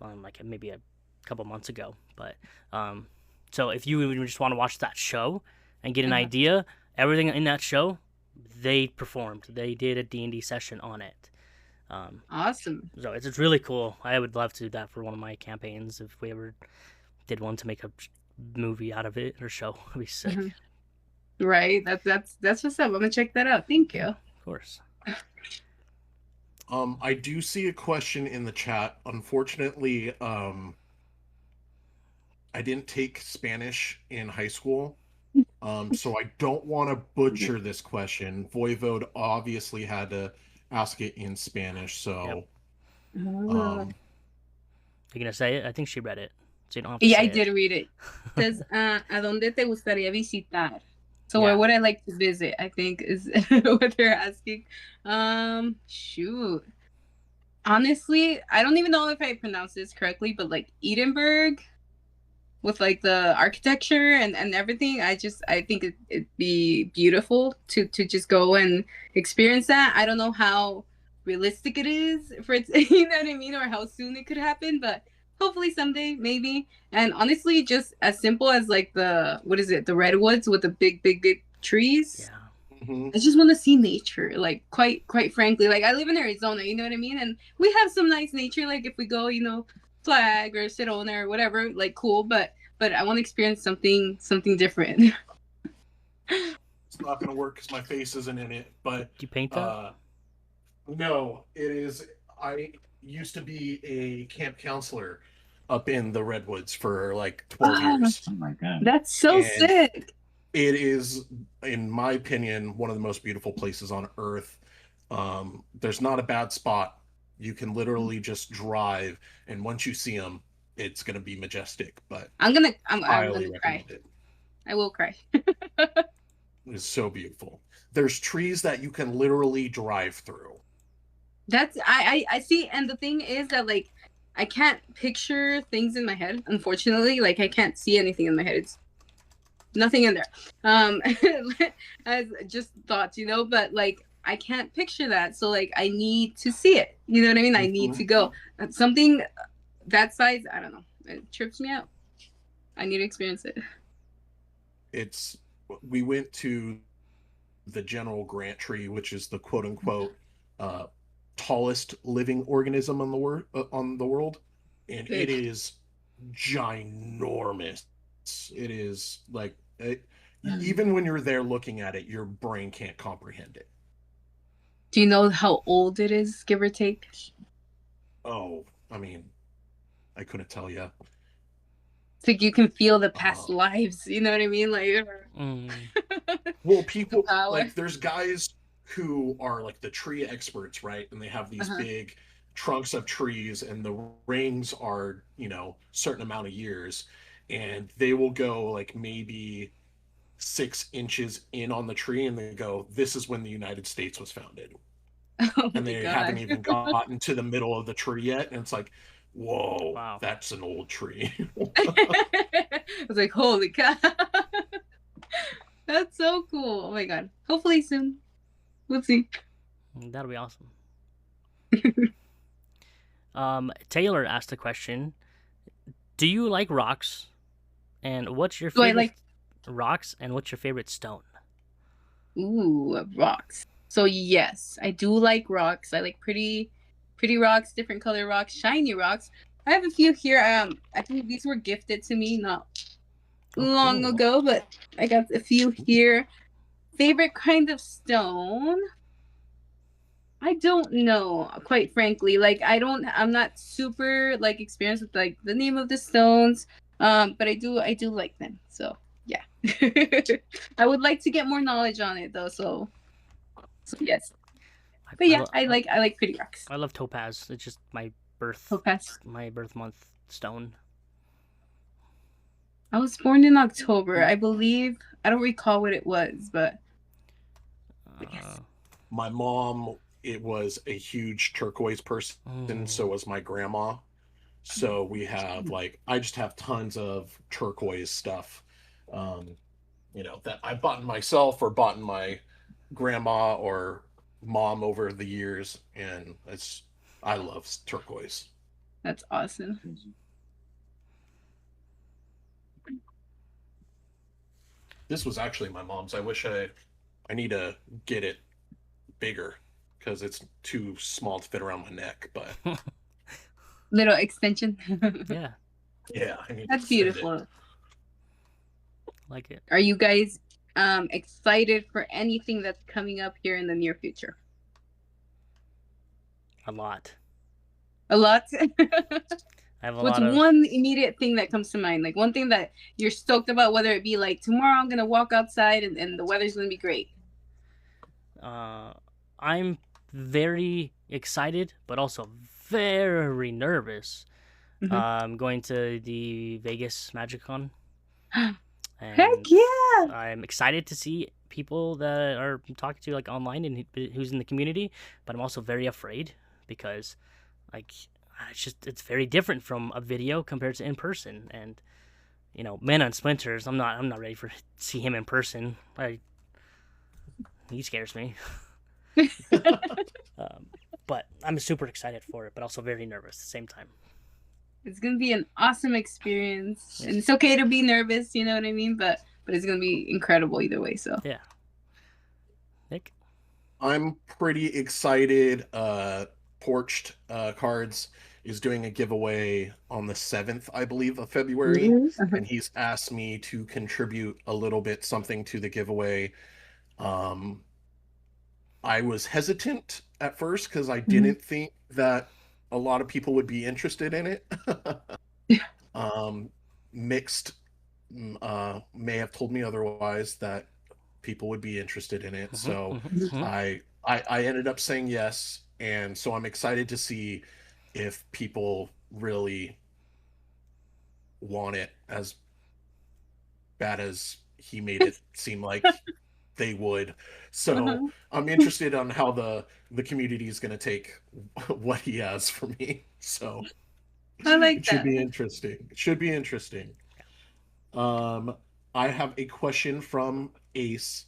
like maybe a couple months ago. But so if you just want to watch that show and get an idea, everything in that show, they performed. They did a D&D session on it. Awesome. So it's really cool. I would love to do that for one of my campaigns if we ever did one to make a movie out of it or show. It'd be sick. Right. That's what's up. I'm gonna check that out. Thank you. Of course. I do see a question in the chat. Unfortunately, I didn't take Spanish in high school. So I don't want to butcher this question. Voivode obviously had to ask it in Spanish, so You're gonna say it? I think she read it, so you don't have to yeah, say I it. did read it. It says, ¿A dónde te gustaría visitar? So where would I like to visit? I think is what they're asking. Shoot. Honestly, I don't even know if I pronounced this correctly, but like Edinburgh, with like the architecture and everything, I think it'd be beautiful to just go and experience that. I don't know how realistic it is for it, you know what I mean, or how soon it could happen, but hopefully someday, maybe. And honestly, just as simple as like the redwoods with the big trees. Yeah. I just want to see nature, like quite frankly. Like I live in Arizona, you know what I mean, and we have some nice nature. Like if we go, Flag or Sedona or whatever, like cool. But I want to experience something different. it's not gonna work because my face isn't in it. But Do you paint that? No, it is. I used to be a camp counselor up in the Redwoods for like 12 years. Oh my god, that's so sick. It is, in my opinion, one of the most beautiful places on earth. There's not a bad spot. You can literally just drive, and once you see them, it's gonna be majestic. But I'm gonna highly cry. recommend it. I will cry. It's so beautiful. There's trees that you can literally drive through. That's I see, and the thing is that like I can't picture things in my head. Unfortunately, like I can't see anything in my head. It's nothing in there. As just thoughts, but like I can't picture that. So like I need to see it. You know what I mean? I need to go. Something that size, I don't know. It trips me out. I need to experience it. We went to the General Grant tree, which is the quote unquote tallest living organism on the world, and it is ginormous. It is like even when you're there looking at it, your brain can't comprehend it. Do you know how old it is, give or take? Oh, I mean, I couldn't tell you. It's like you can feel the past lives. You know what I mean? Like, well, people like there's guys who are like the tree experts, right? And they have these big trunks of trees, and the rings are certain amount of years, and they will go like maybe 6 inches in on the tree, and they go, "This is when the United States was founded." And they haven't even gotten to the middle of the tree yet, and it's like, whoa, wow, that's an old tree. I was like, holy cow. That's so cool. Oh my god. Hopefully soon. We'll see. That'll be awesome. Taylor asked a question. Do you like rocks? And what's your favorite rocks, and what's your favorite stone? Ooh, rocks. So yes, I do like rocks. I like pretty rocks, different color rocks, shiny rocks. I have a few here. I think these were gifted to me not long ago, but I got a few here. Favorite kind of stone? I don't know, quite frankly. Like I'm not super like experienced with like the name of the stones. But I do like them. So yeah. I would like to get more knowledge on it though, so yes. But yeah, I like pretty rocks. I love topaz. It's just my birth month stone. I was born in October, I believe. I don't recall what it was, but yes. My mom, it was a huge turquoise person, and so was my grandma. So we have I just have tons of turquoise stuff. that I bought myself or bought my grandma or mom over the years, and I love turquoise. That's awesome. This was actually my mom's. I wish I need to get it bigger because it's too small to fit around my neck. But Little extension. Yeah, yeah, I need That's to send it. beautiful. like it. Are you guys excited for anything that's coming up here in the near future? A lot. A lot. I have a What's lot of. one immediate thing that comes to mind? Like one thing that you're stoked about, whether it be like tomorrow I'm gonna walk outside and the weather's gonna be great. I'm very excited, but also very nervous. Mhm. Going to the Vegas MagicCon, Heck and yeah! I'm excited to see people that are talking to like online and who's in the community. But I'm also very afraid because, like, it's very different from a video compared to in person. And Man on Splinters, I'm not ready for see him in person. He scares me. But I'm super excited for it, but also very nervous at the same time. It's gonna be an awesome experience, and it's okay to be nervous. You know what I mean? But it's gonna be incredible either way. So Yeah. Nick? I'm pretty excited. Porched Cards is doing a giveaway on the 7th, I believe, of February. And he's asked me to contribute a little bit something to the giveaway. I was hesitant at first because I didn't think that a lot of people would be interested in it. Mixed may have told me otherwise that people would be interested in it. So I ended up saying yes. And so I'm excited to see if people really want it as bad as he made it seem like they would. So I'm interested on how the community is going to take what he has for me. So I like it should that. be interesting. It should be interesting. I have a question from Ace.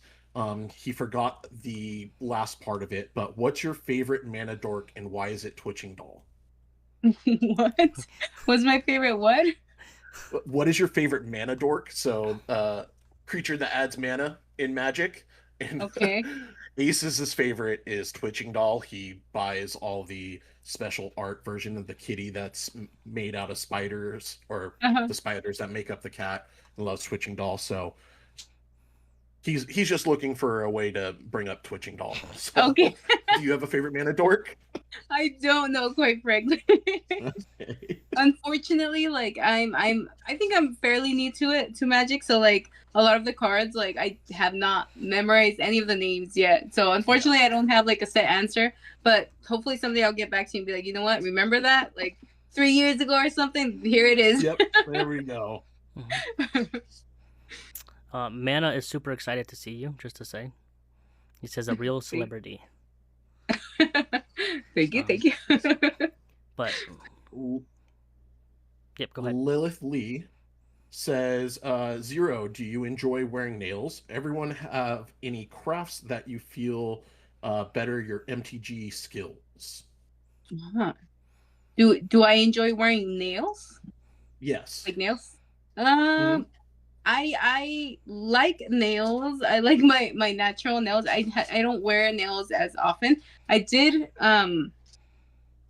He forgot the last part of it, but what's your favorite mana dork and why is it Twitching Doll? What was my favorite? What? What is your favorite mana dork? So, creature that adds mana in Magic. And Okay. Ace's favorite is Twitching Doll. He buys all the special art version of the kitty that's made out of spiders, or the spiders that make up the cat, and loves Twitching Doll. So he's just looking for a way to bring up Twitching Doll. So, Okay. do you have a favorite mana dork? I don't know, quite frankly. Okay. Unfortunately, like I think I'm fairly new to Magic, so like a lot of the cards, like I have not memorized any of the names yet. So unfortunately, I don't have like a set answer. But hopefully someday I'll get back to you and be like, you know what? Remember that like 3 years ago or something? Here it is. Yep. There we go. Mana is super excited to see you. Just to say, he says a real celebrity. Thank you. But yep, go ahead. Lilith Lee says, Zero, do you enjoy wearing nails? Everyone have any crafts that you feel better your MTG skills? Do I enjoy wearing nails? Yes. Like nails? I like nails. I like my natural nails. I don't wear nails as often. I did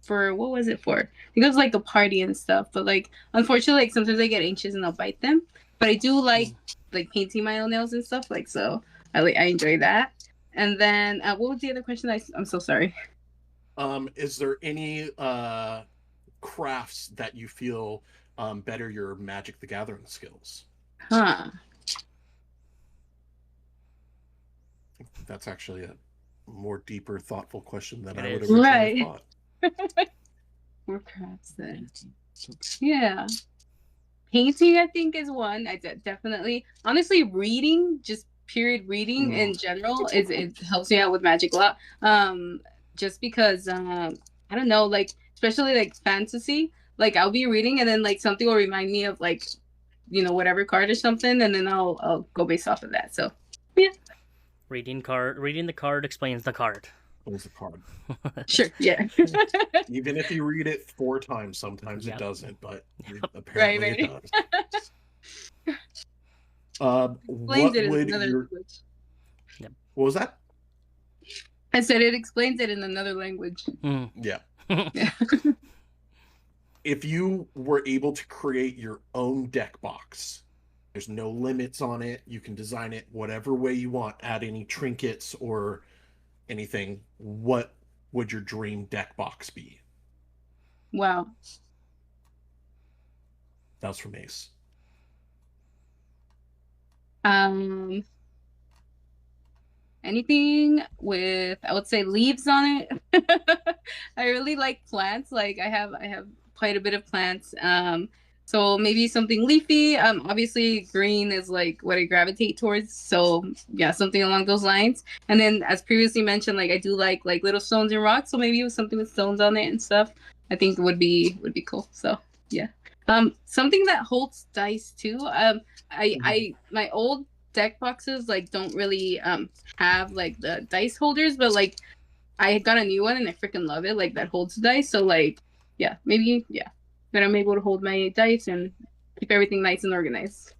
for what was it for? I think it was like a party and stuff. But like unfortunately, like sometimes I get anxious and I'll bite them. But I do like painting my own nails and stuff. Like so, I enjoy that. And then what was the other question? I'm so sorry. Is there any crafts that you feel better your Magic the Gathering skills? That's actually a more deeper, thoughtful question than I would have originally thought. More crafts then. Yeah. Painting, I think, is one. I definitely, honestly, reading, just period reading in general, it helps me out with Magic a lot. Just because, I don't know, especially fantasy, I'll be reading and then something will remind me of whatever card or something, and then I'll go based off of that. So yeah. Reading the card explains the card. Pulls the card. Sure. Yeah. Even if you read it 4 times, sometimes Yep. it doesn't, but Right. apparently it does. What Explains it in would another your language. what was that? I said it explains it in another language. Mm. Yeah. Yeah. If you were able to create your own deck box, there's no limits on it. You can design it whatever way you want, add any trinkets or anything. What would your dream deck box be? Wow. That was from Ace. Anything with, I would say, leaves on it. I really like plants. Like I have quite a bit of plants. So maybe something leafy. Obviously green is like what I gravitate towards. So yeah, something along those lines. And then as previously mentioned, like I do like little stones and rocks. So maybe with something with stones on it and stuff, I think would be cool. So yeah. Something that holds dice too. I my old deck boxes like don't really have like the dice holders, but like I got a new one and I freaking love it. Like that holds dice. So like yeah, maybe yeah. That I'm able to hold my dice and keep everything nice and organized.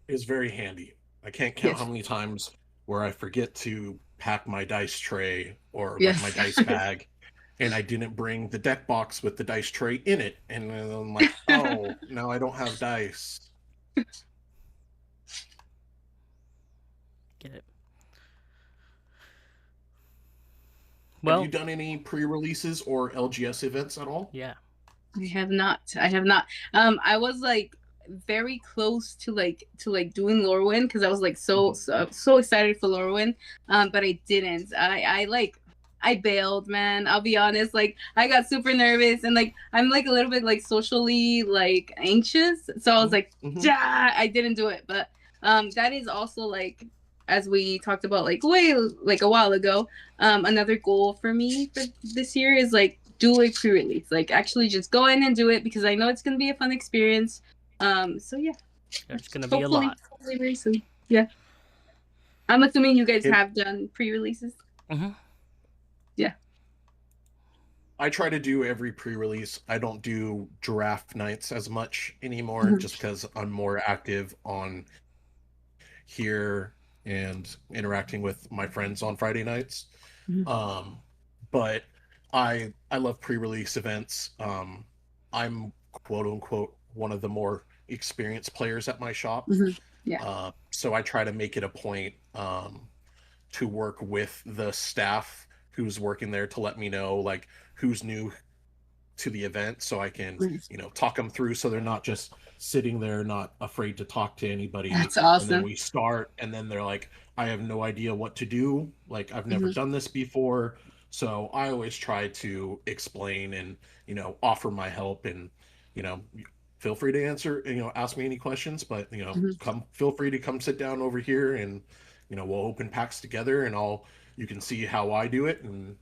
It's very handy. I can't count Yes. how many times where I forget to pack my dice tray or Yes. like my dice bag, and I didn't bring the deck box with the dice tray in it, and then I'm like, oh, now I don't have dice. Get it. Have Well, you done any pre-releases or LGS events at all? yeah. I have not. I was like very close to doing Lorwyn because I was like so excited for Lorwyn. But I didn't. I bailed, man. I'll be honest. Like I got super nervous and like I'm like a little bit like socially like anxious. So I was like, I didn't do it. But that is also like, as we talked about like a while ago, another goal for me for this year is like do a pre-release, like actually just go in and do it because I know it's gonna be a fun experience. So yeah, There's gonna be a lot. Hopefully very soon. Yeah, I'm assuming you guys It- have done pre-releases. Mm-hmm. Yeah, I try to do every pre-release. I don't do draft nights as much anymore, Mhm. just because I'm more active on here and interacting with my friends on Friday nights. Mhm. But I love pre-release events. I'm quote unquote one of the more experienced players at my shop. Mhm. Yeah. So I try to make it a point to work with the staff who's working there to let me know like who's new to the event, so I can Nice. talk them through so they're not just sitting there not afraid to talk to anybody. That's And then awesome. we start and then they're like, I have no idea what to do, like I've never Mhm. done this before. So I always try to explain and offer my help, and feel free to answer, ask me any questions, but Mhm. feel free to come sit down over here, and we'll open packs together, and you can see how I do it, and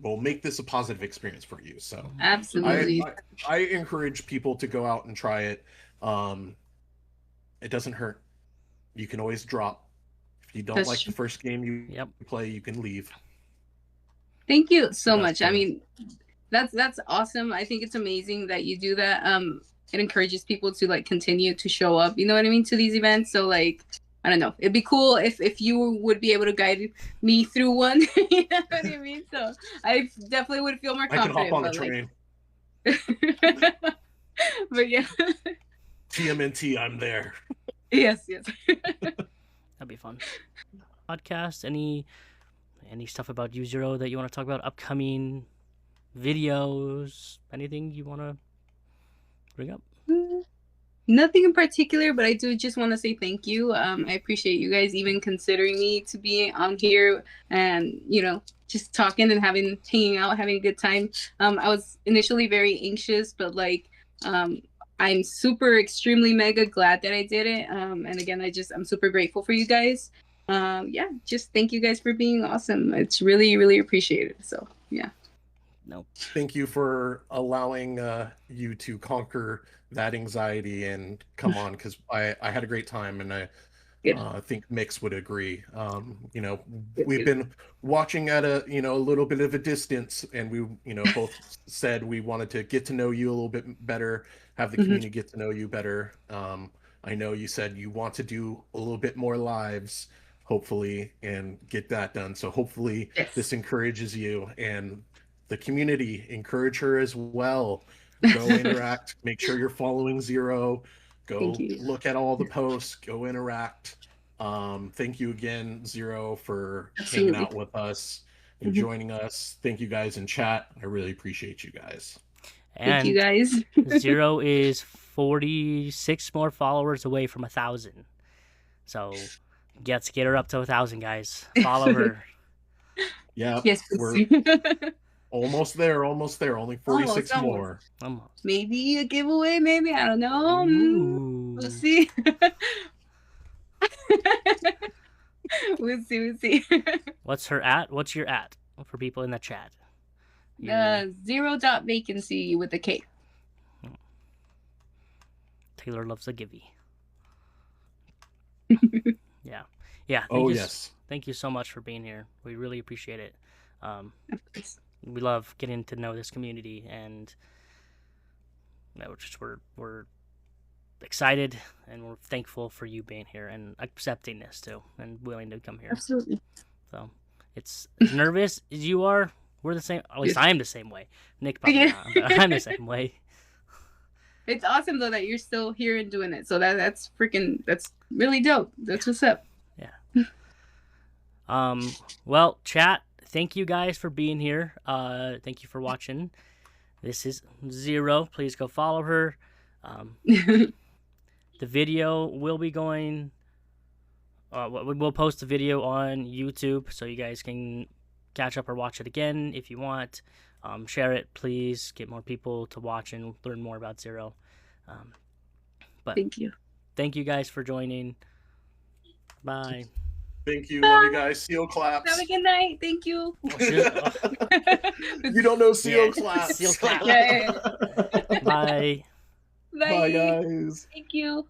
we'll make this a positive experience for you. So Absolutely. I encourage people to go out and try it. It doesn't hurt. You can always drop. If you don't That's like true. the first game you Yep. play, you can leave. Thank you so That's much. I fun. mean, that's awesome. I think it's amazing that you do that. It encourages people to like continue to show up, you know what I mean, to these events. So like, I don't know, it'd be cool if you would be able to guide me through one. You know what I mean? So I definitely would feel more I can confident. hop on a but, train. like... but yeah. TMNT, I'm there. Yes. That'd be fun. Podcast. Any stuff about U0 that you want to talk about? Upcoming videos? Anything you want to bring up? Nothing in particular, but I do just want to say thank you. I appreciate you guys even considering me to be on here and, just talking and hanging out, having a good time. I was initially very anxious, but like, I'm super extremely mega glad that I did it. And again, I'm super grateful for you guys. Just thank you guys for being awesome. It's really, really appreciated. So yeah. Nope. Thank you for allowing you to conquer that anxiety and come on, because I had a great time, and I Good. think Mix would agree. You know, Good, we've good. been watching at a a little bit of a distance, and we both said we wanted to get to know you a little bit better, have the Mhm. community get to know you better. I know you said you want to do a little bit more lives, hopefully, and get that done. So hopefully Yes. this encourages you, and the community encourage her as well. Go interact, make sure you're following Zero. Go Thank you. look at all the posts, go interact. Thank you again, Zero, for hanging Absolutely. out with us and Mhm. joining us. Thank you guys in chat. I really appreciate you guys. Thank you And guys. Zero is 46 more followers away from 1,000. So let's get her up to 1,000, guys. Follow her. Yeah, Yes, we're please. almost there, almost there. Only 46 Almost. more. Almost. Maybe a giveaway, maybe. I don't know. Ooh. We'll see. We'll see. We'll see. What's her at? What's your at for people in the chat? Your- 0.vacancy with a K. Taylor loves a givey. Yeah. Yeah. Oh, you, yes. Thank you so much for being here. We really appreciate it. Of course. We love getting to know this community, and we're excited, and we're thankful for you being here and accepting this too, and willing to come here. Absolutely. So it's as nervous as you are. We're the same. At least I am the same way. Nick probably not, but I'm the same way. It's awesome though that you're still here and doing it. So that's really dope. That's what's up. Yeah. Well, chat, thank you guys for being here. Thank you for watching. This is Zero. Please go follow her. The video will be going. We'll post the video on YouTube, so you guys can catch up or watch it again if you want. Share it, please. Get more people to watch and learn more about Zero. But Thank you. thank you guys for joining. Bye. Thank you. Love you guys. Seal claps. Have a good night. Thank you. You don't know seal Yeah. claps. Seal claps. Yeah. Bye. Bye. Bye, guys. Thank you.